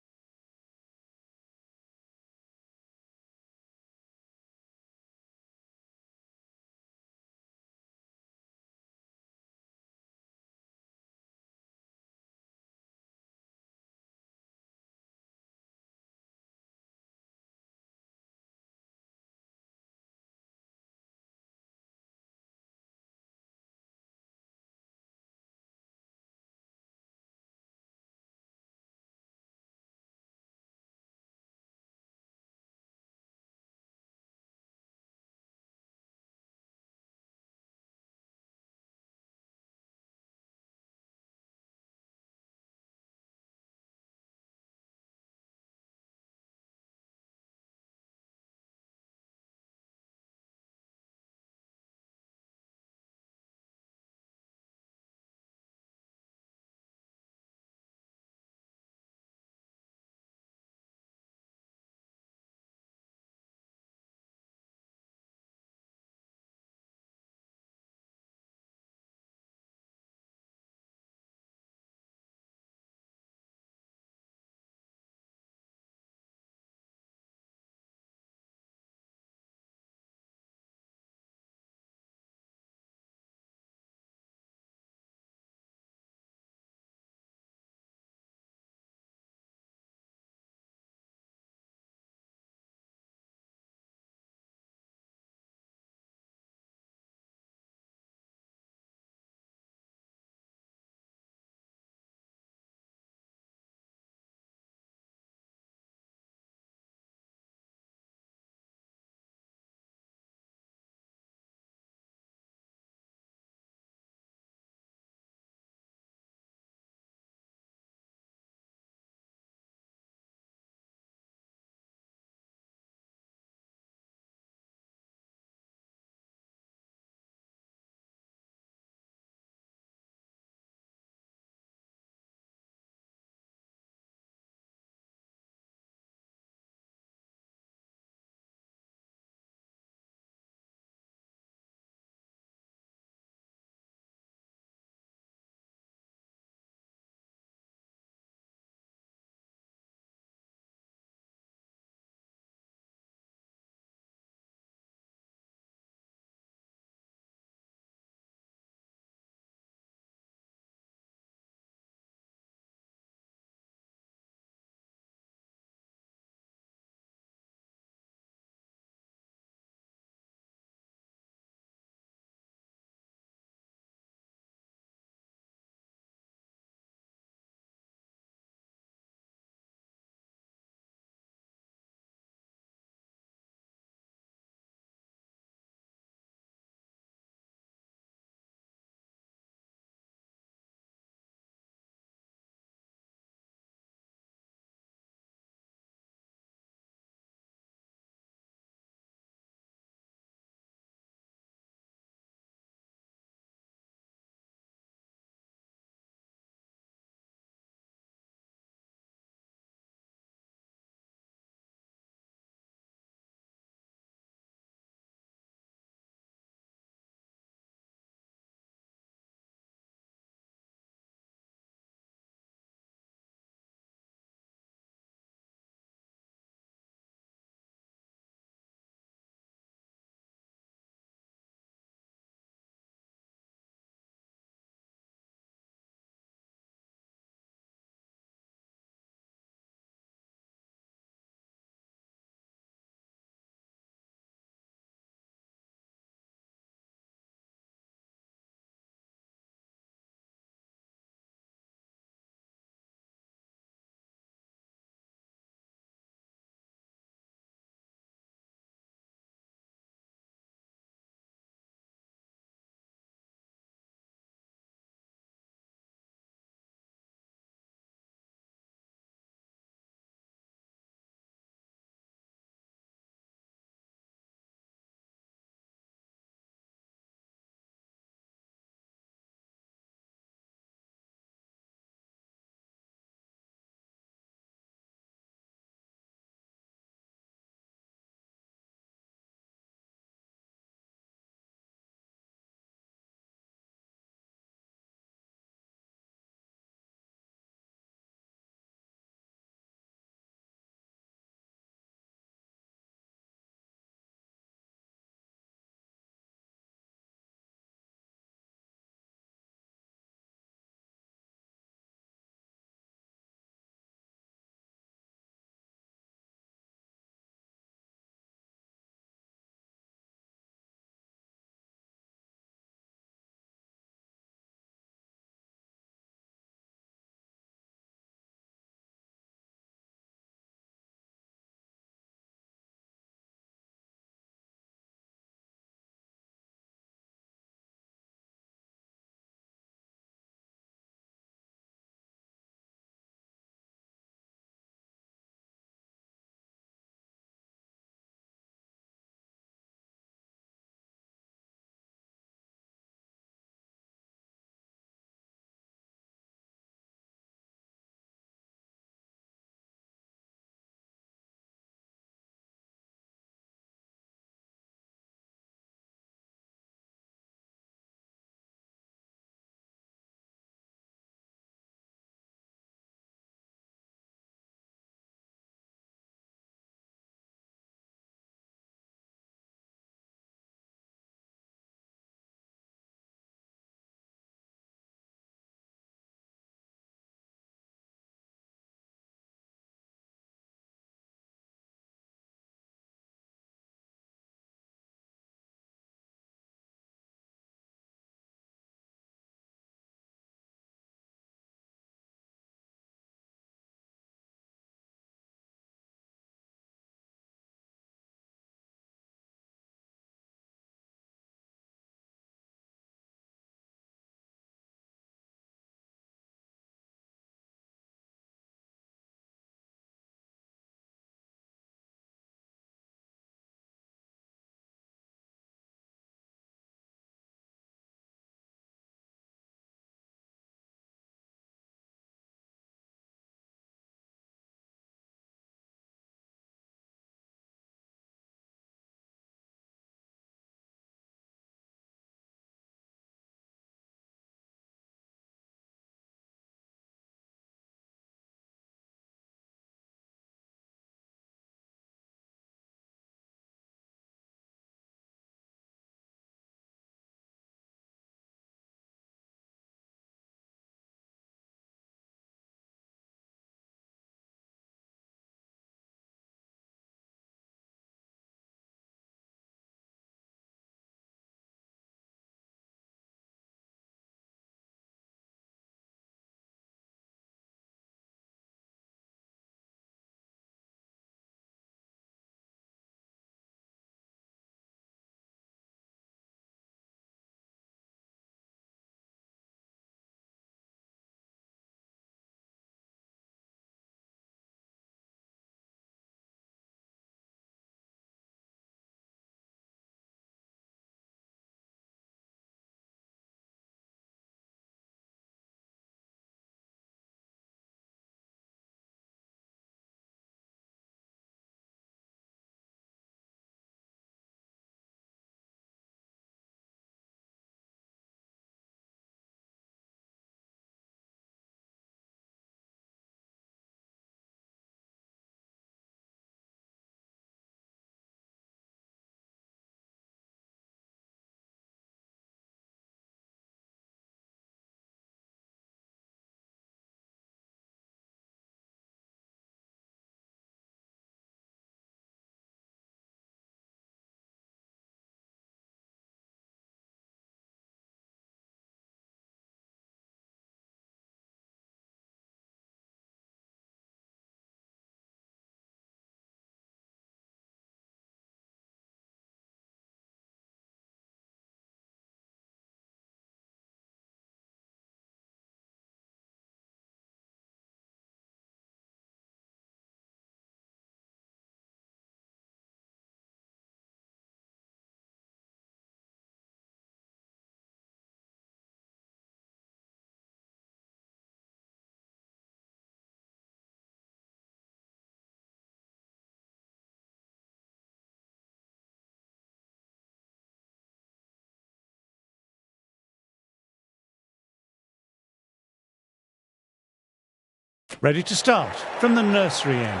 Ready to start from the nursery end.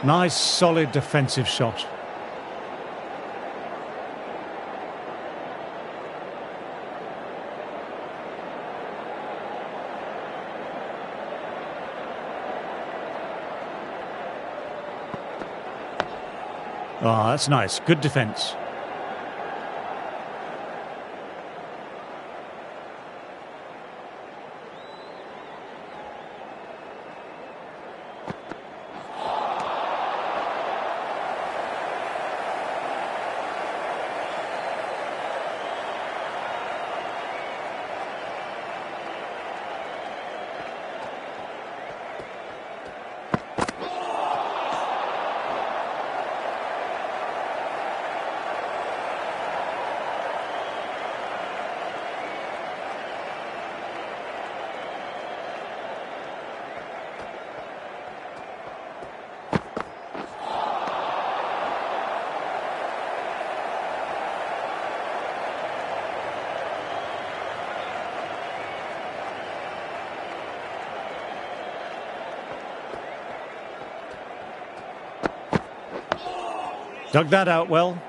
Nice, solid defensive shot. Oh, that's nice. Good defence. Dug that out well.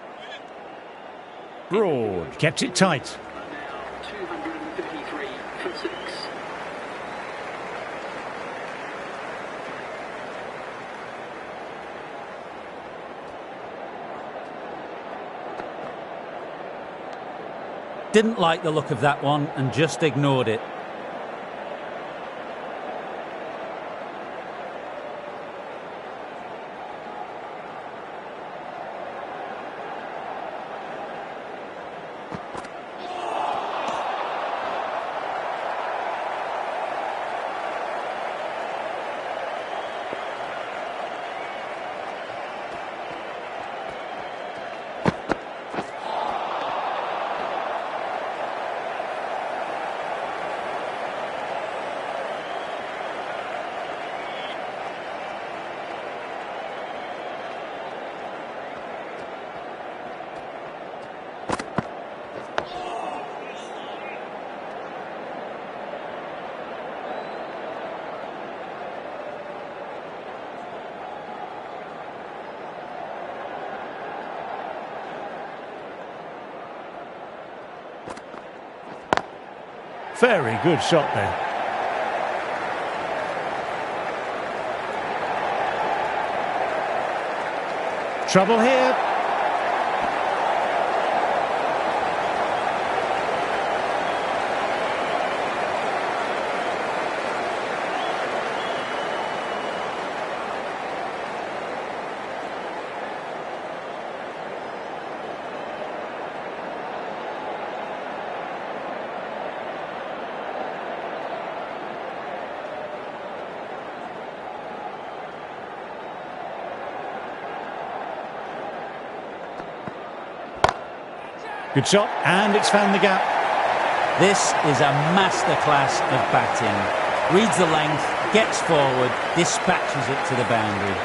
Broad. Kept it tight. Now 253 for 6. Didn't like the look of that one and just ignored it. Very good shot there. Trouble here. Good shot, and it's found the gap. This is a masterclass of batting. Reads the length, gets forward, dispatches it to the boundary.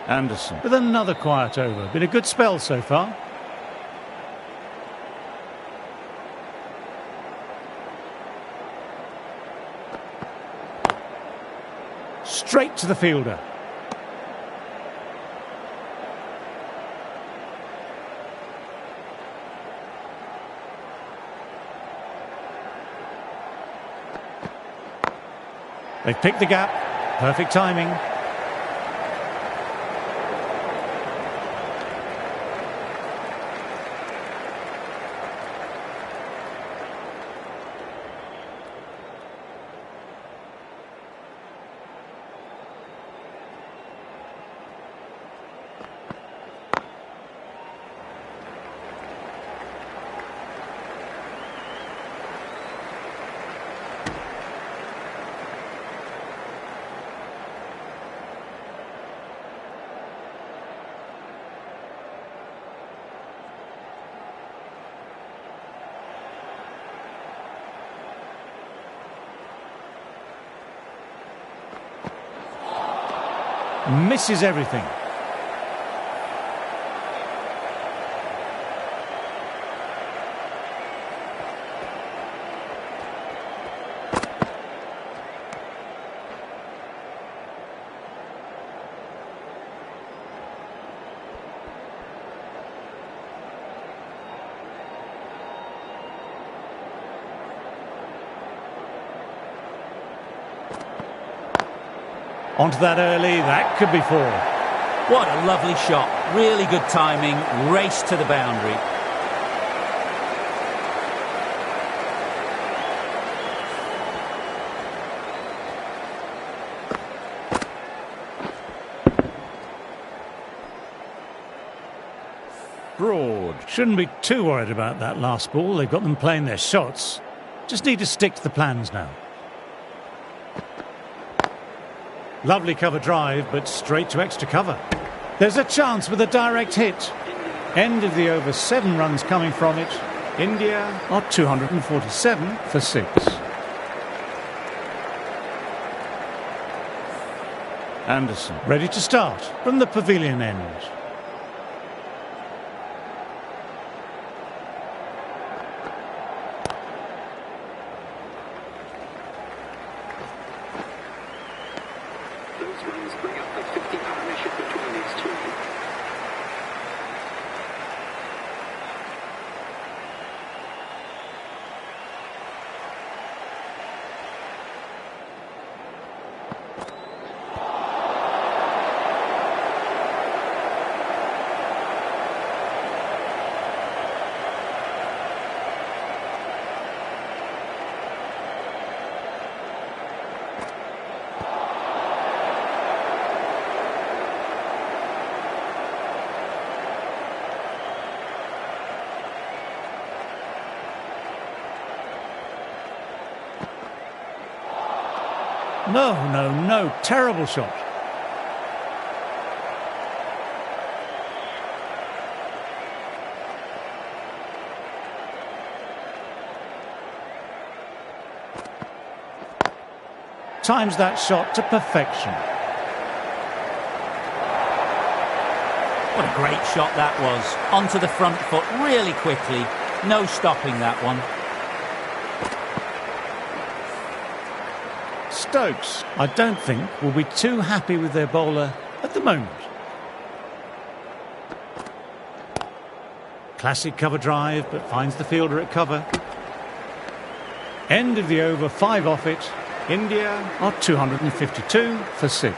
Anderson with another quiet over. Been a good spell so far. Straight to the fielder. They've picked the gap. Perfect timing. misses everything. Onto that early, that could be 4. What a lovely shot. Really good timing. Race to the boundary. Broad. Shouldn't be too worried about that last ball. They've got them playing their shots. Just need to stick to the plans now. Lovely cover drive, but straight to extra cover. There's a chance with a direct hit. End of the over, 7 runs coming from it. India are 247 for 6. Anderson ready to start from the pavilion end. Those runs bring up the 50 partnership between these two. No, terrible shot. Times that shot to perfection. What a great shot that was. Onto the front foot really quickly. No stopping that one. Stokes, I don't think, will be too happy with their bowler at the moment. Classic cover drive, but finds the fielder at cover. End of the over, 5 off it. India are 252 for 6.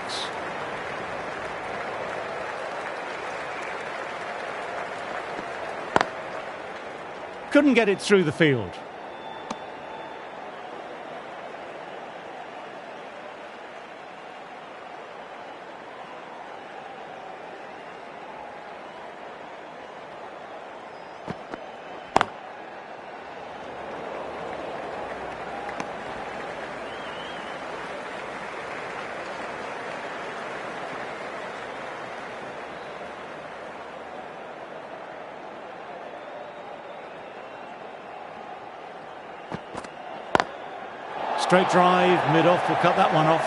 Couldn't get it through the field. Straight drive, mid-off, will cut that one off.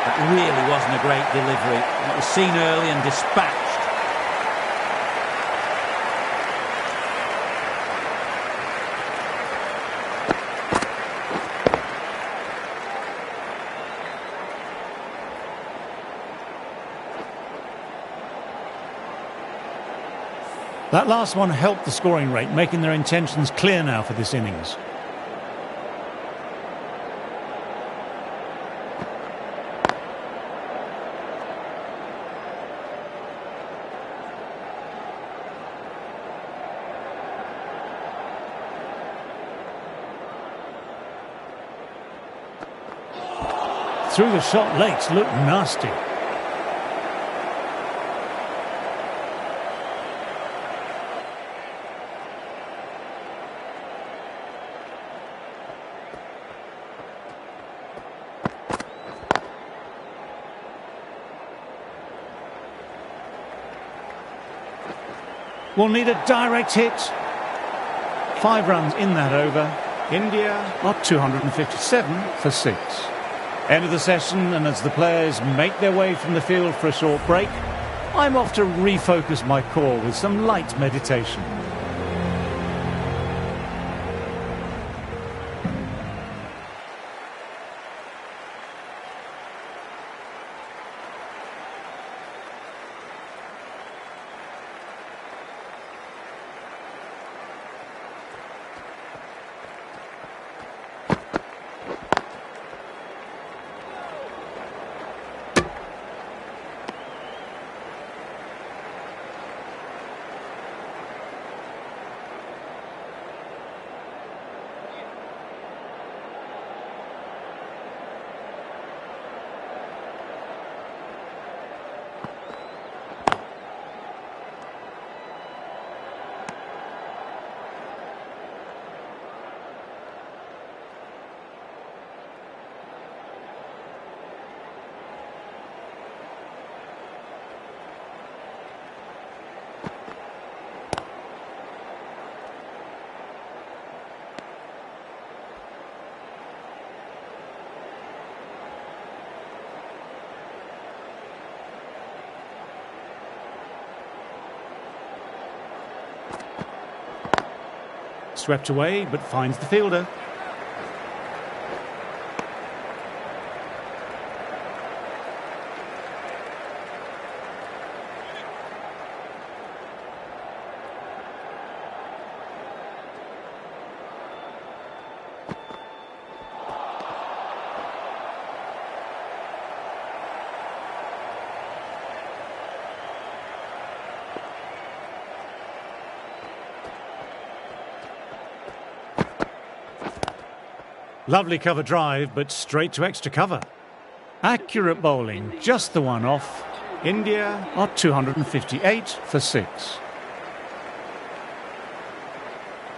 That really wasn't a great delivery. It was seen early and dispatched. That last one helped the scoring rate, making their intentions clear now for this innings. Through the shot, legs look nasty. Will need a direct hit. 5 runs in that over. India are 257 for 6. End of the session, and as the players make their way from the field for a short break, I'm off to refocus my core with some light meditation. Swept away, but finds the fielder. Lovely cover drive, but straight to extra cover. Accurate bowling, just the one off. India are 258 for 6.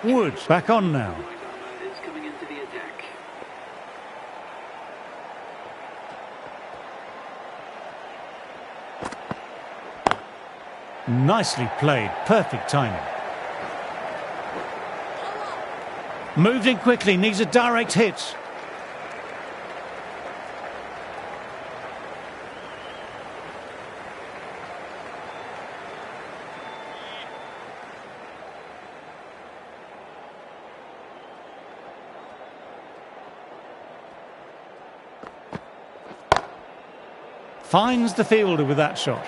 Wood back on now. Is coming into the attack. Nicely played, perfect timing. Moved in quickly, needs a direct hit. Finds the fielder with that shot.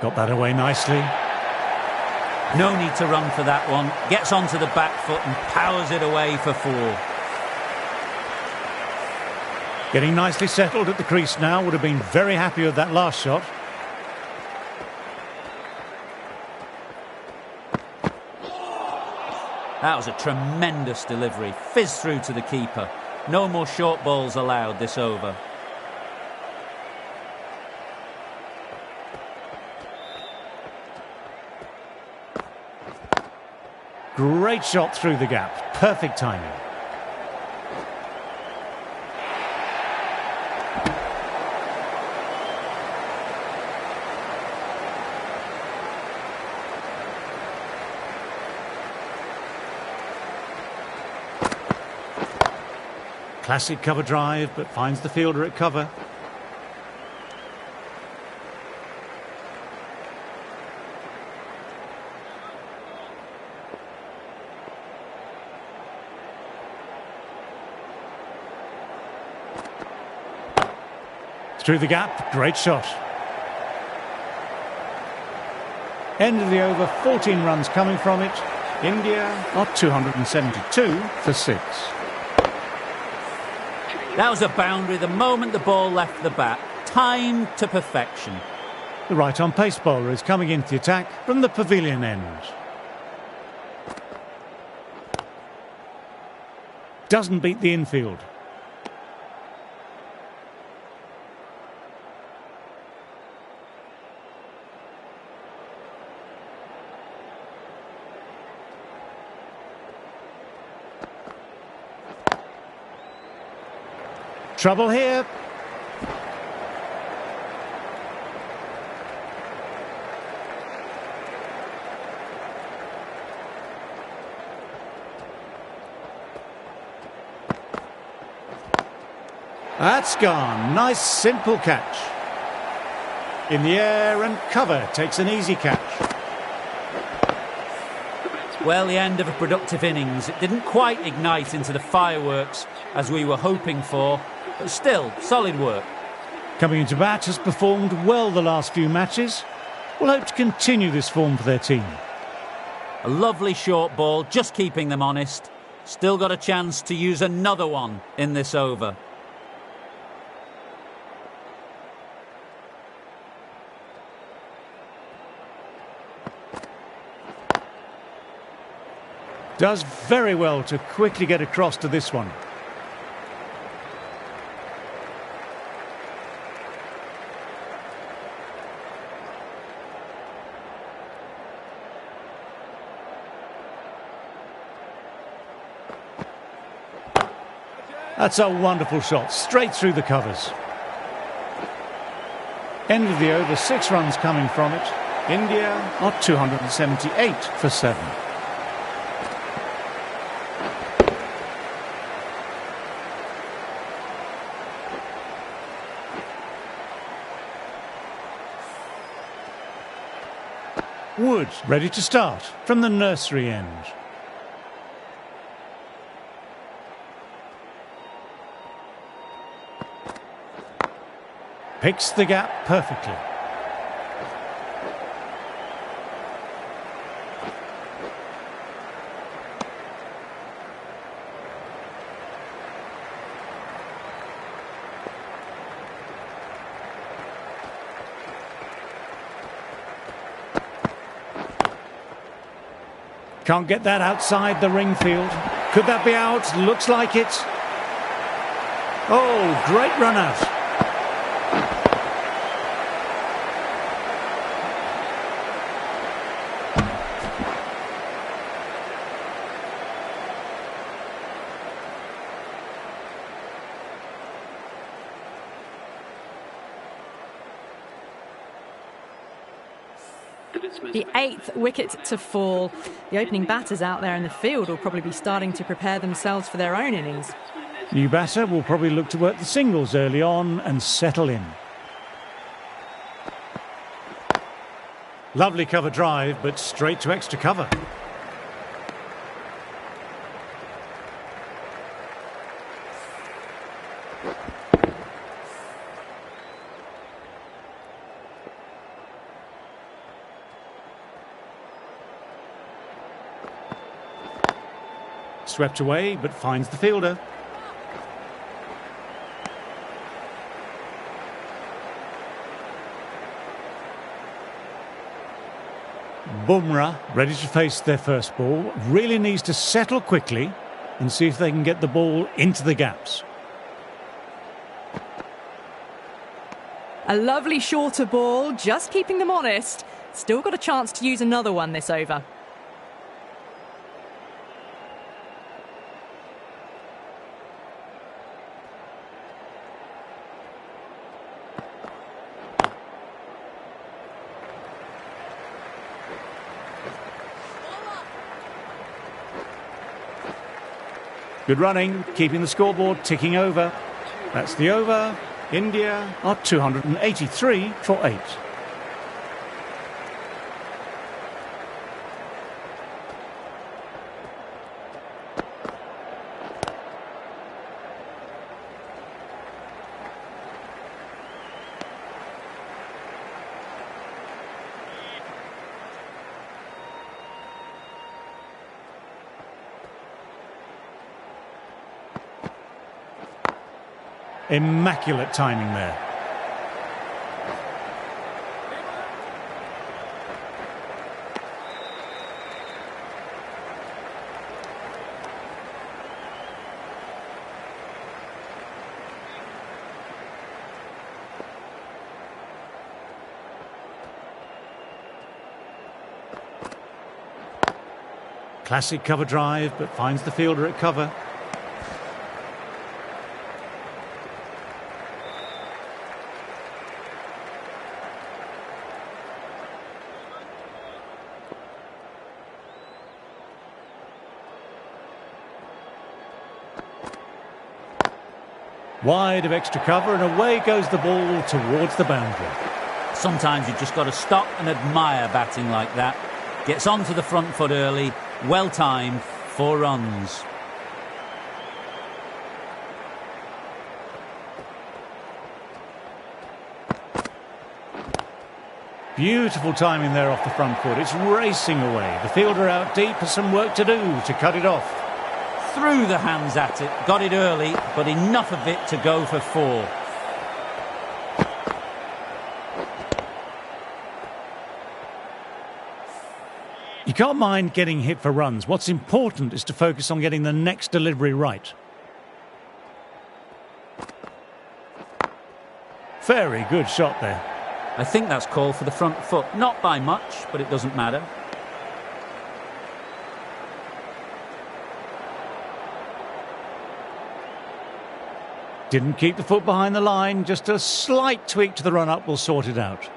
Got that away nicely. No need to run for that one. Gets onto the back foot and powers it away for 4. Getting nicely settled at the crease now. Would have been very happy with that last shot. That was a tremendous delivery. Fizzed through to the keeper. No more short balls allowed this over. Great shot through the gap. Perfect timing. Classic cover drive, but finds the fielder at cover. Through the gap, great shot. End of the over, 14 runs coming from it. India are 272 for 6. That was a boundary the moment the ball left the bat. Timed to perfection. The right-on pace bowler is coming into the attack from the pavilion end. Doesn't beat the infield. Trouble here. That's gone. Nice simple catch. In the air and cover. Takes an easy catch. Well, the end of a productive innings. It didn't quite ignite into the fireworks as we were hoping for, but still, solid work. Coming into bat, has performed well the last few matches. We'll hope to continue this form for their team. A lovely short ball, just keeping them honest. Still got a chance to use another one in this over. Does very well to quickly get across to this one. That's a wonderful shot, straight through the covers. End of the over, 6 runs coming from it. India are 278 for 7. Wood ready to start from the nursery end. Picks the gap perfectly. Can't get that outside the ring field. Could that be out? Looks like it. Oh, great run out. The 8th wicket to fall. The opening batters out there in the field will probably be starting to prepare themselves for their own innings. New batter will probably look to work the singles early on and settle in. Lovely cover drive, but straight to extra cover. swept away, but finds the fielder. Bumrah, ready to face their first ball, really needs to settle quickly and see if they can get the ball into the gaps. A lovely shorter ball, just keeping them honest. Still got a chance to use another one this over. Good running, keeping the scoreboard ticking over. That's the over. India are 283 for 8. Immaculate timing there. Classic cover drive, but finds the fielder at cover. Wide of extra cover, and away goes the ball towards the boundary. Sometimes you've just got to stop and admire batting like that. Gets onto the front foot early, well timed, 4 runs. Beautiful timing there off the front foot. It's racing away. The fielder out deep has some work to do to cut it off. Threw the hands at it, got it early, but enough of it to go for 4. You can't mind getting hit for runs. What's important is to focus on getting the next delivery right. Very good shot there. I think that's called for the front foot. Not by much, but it doesn't matter. Didn't keep the foot behind the line. Just a slight tweak to the run-up will sort it out.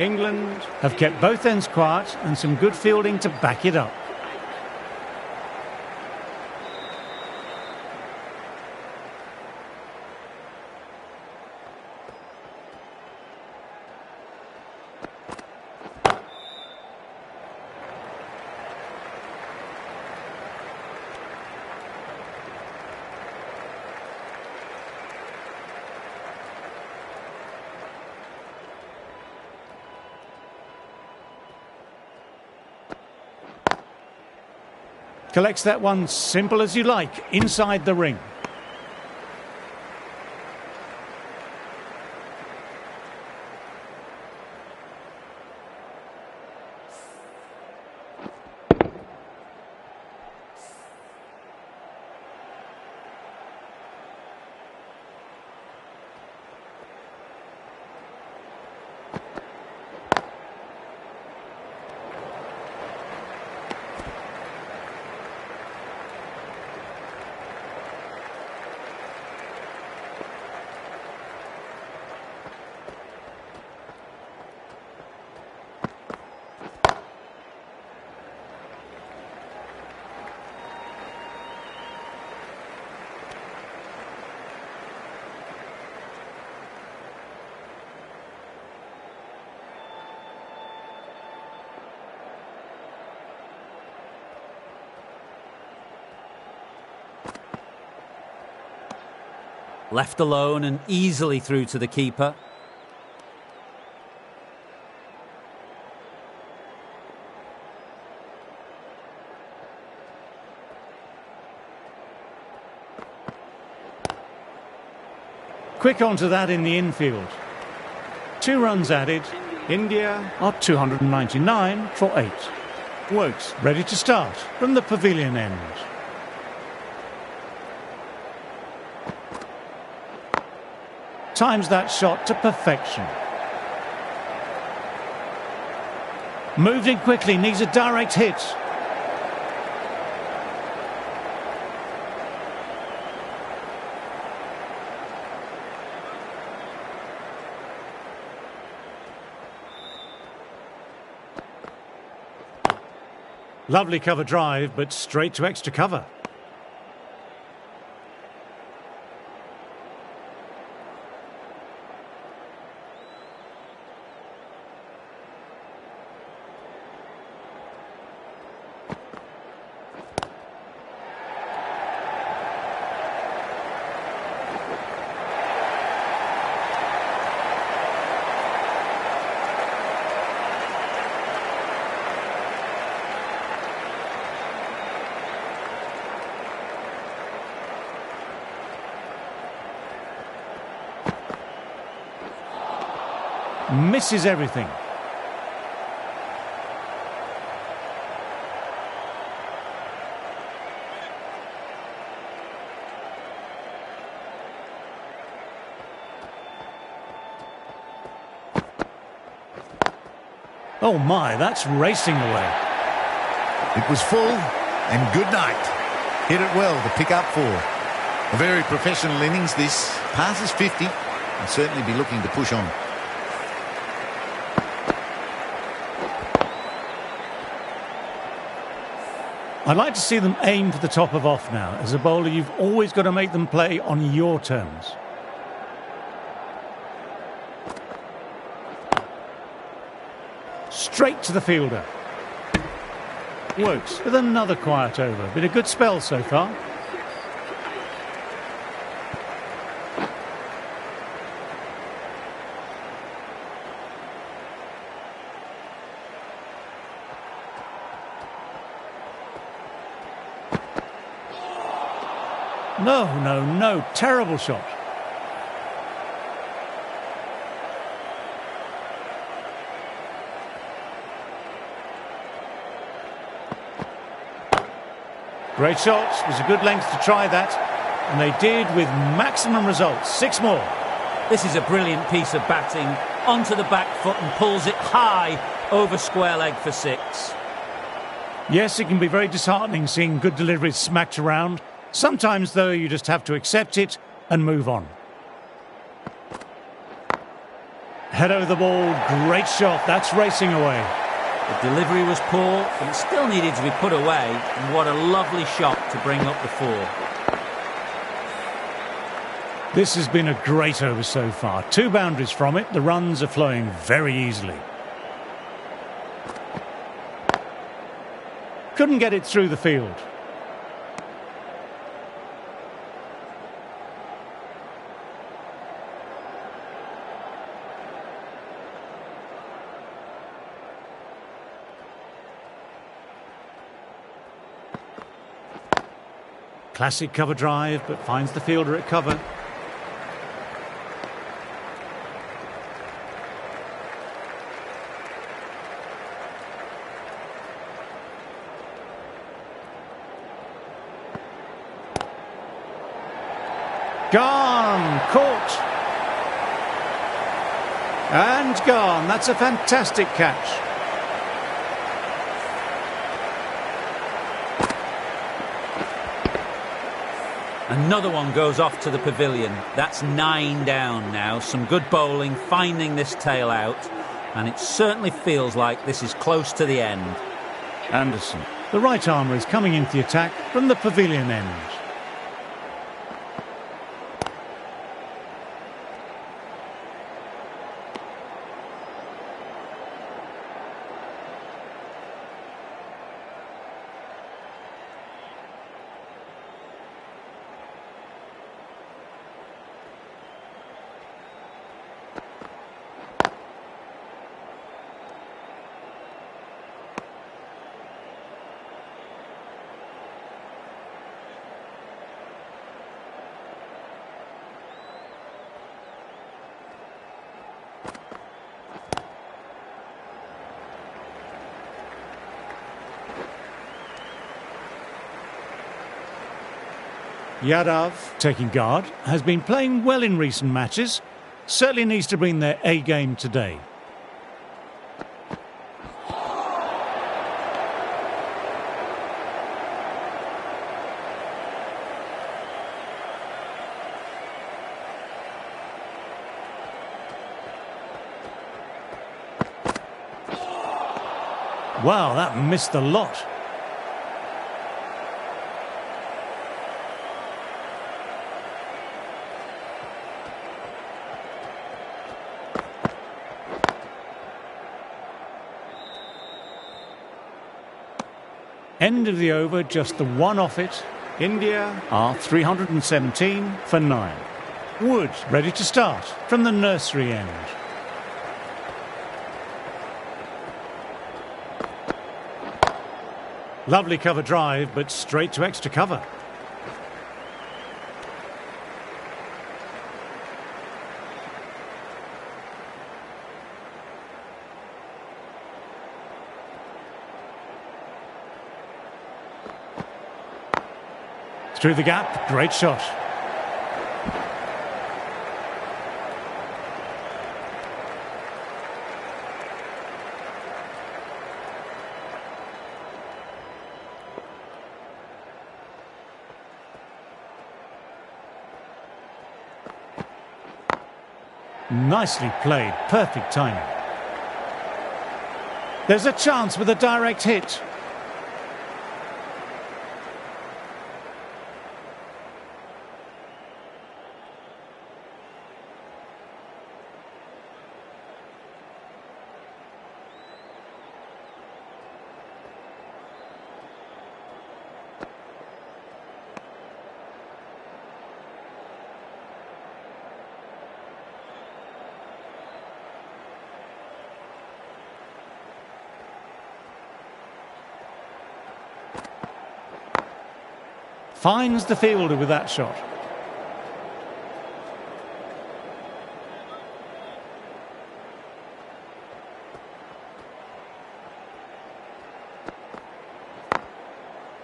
England have kept both ends quiet and some good fielding to back it up. Collects that one simple as you like, inside the ring. Left alone and easily through to the keeper. Quick onto that in the infield. 2 runs added. India are 299 for 8. Wokes ready to start from the pavilion end. Times that shot to perfection. Moved in quickly, needs a direct hit. Lovely cover drive, but straight to extra cover. Misses everything. Oh my, that's racing away. It was full and good night. Hit it well to pick up 4. A very professional innings this. Passes 50 and certainly be looking to push on. I'd like to see them aim for the top of off now. As a bowler, you've always got to make them play on your terms. Straight to the fielder. Wokes with another quiet over. Been a good spell so far. No, terrible shot. Great shot, was a good length to try that, and they did with maximum results. 6 more. This is a brilliant piece of batting, onto the back foot and pulls it high over square leg for 6. Yes, it can be very disheartening seeing good deliveries smacked around. Sometimes, though, you just have to accept it and move on. Head over the ball, great shot, that's racing away. The delivery was poor, but it still needed to be put away, and what a lovely shot to bring up the 4. This has been a great over so far. 2 boundaries from it, the runs are flowing very easily. Couldn't get it through the field. Classic cover drive, but finds the fielder at cover. Gone, caught. And gone. That's a fantastic catch. Another one goes off to the pavilion. That's 9 down now. Some good bowling, finding this tail out. And it certainly feels like this is close to the end. Anderson. The right armour is coming into the attack from the pavilion end. Yadav, taking guard, has been playing well in recent matches. Certainly needs to bring their A game today. Wow, that missed a lot. End of the over, just the one off it. India are 317 for 9. Wood ready to start from the nursery end. Lovely cover drive, but straight to extra cover. Through the gap, great shot. Nicely played, perfect timing. There's a chance with a direct hit. Finds the fielder with that shot.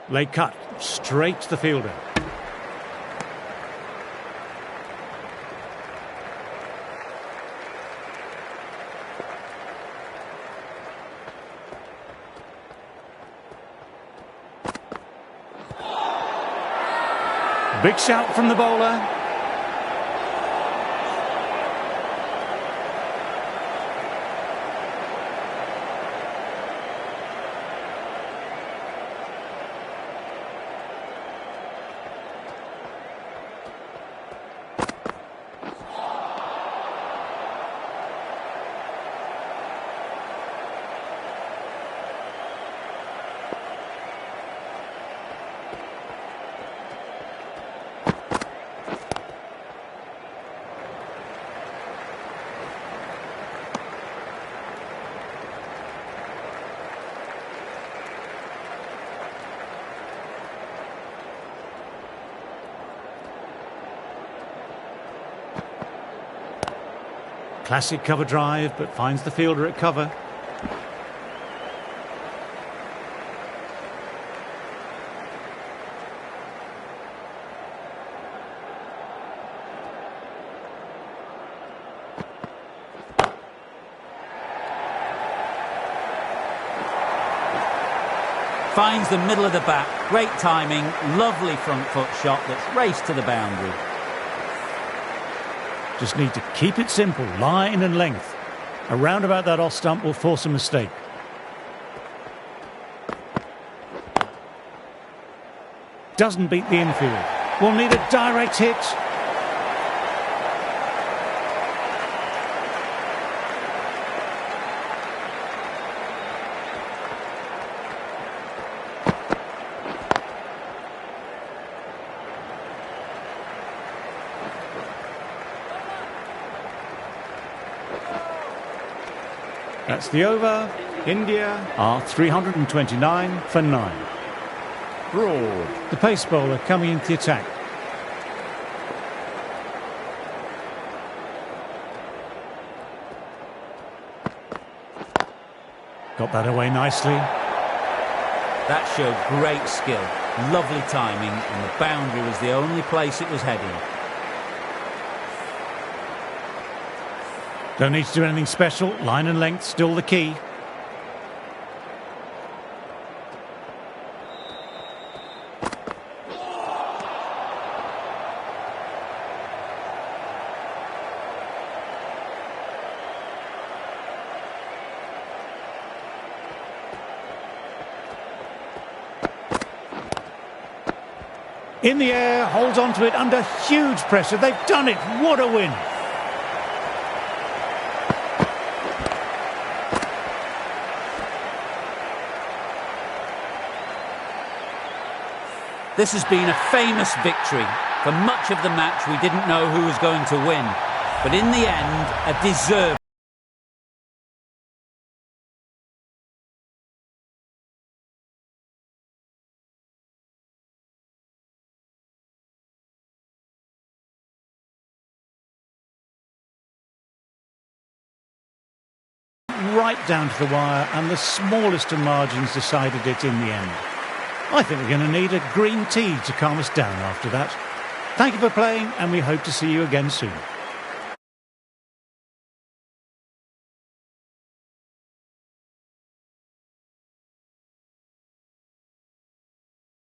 Late cut, straight to the fielder. Big shout from the bowler. Classic cover drive, but finds the fielder at cover. Finds the middle of the bat. Great timing, lovely front foot shot that's raced to the boundary. Just need to keep it simple, line and length. A roundabout that off stump will force a mistake. Doesn't beat the infield. Will need a direct hit. That's the over. India are 329 for 9. Broad, the pace bowler, coming into the attack. Got that away nicely. That showed great skill, lovely timing, and the boundary was the only place it was heading. Don't need to do anything special. Line and length still the key. In the air, holds on to it under huge pressure. They've done it. What a win. This has been a famous victory. For much of the match, we didn't know who was going to win. But in the end, a deserved right down to the wire, and the smallest of margins decided it in the end. I think we're going to need a green tea to calm us down after that. Thank you for playing, and we hope to see you again soon.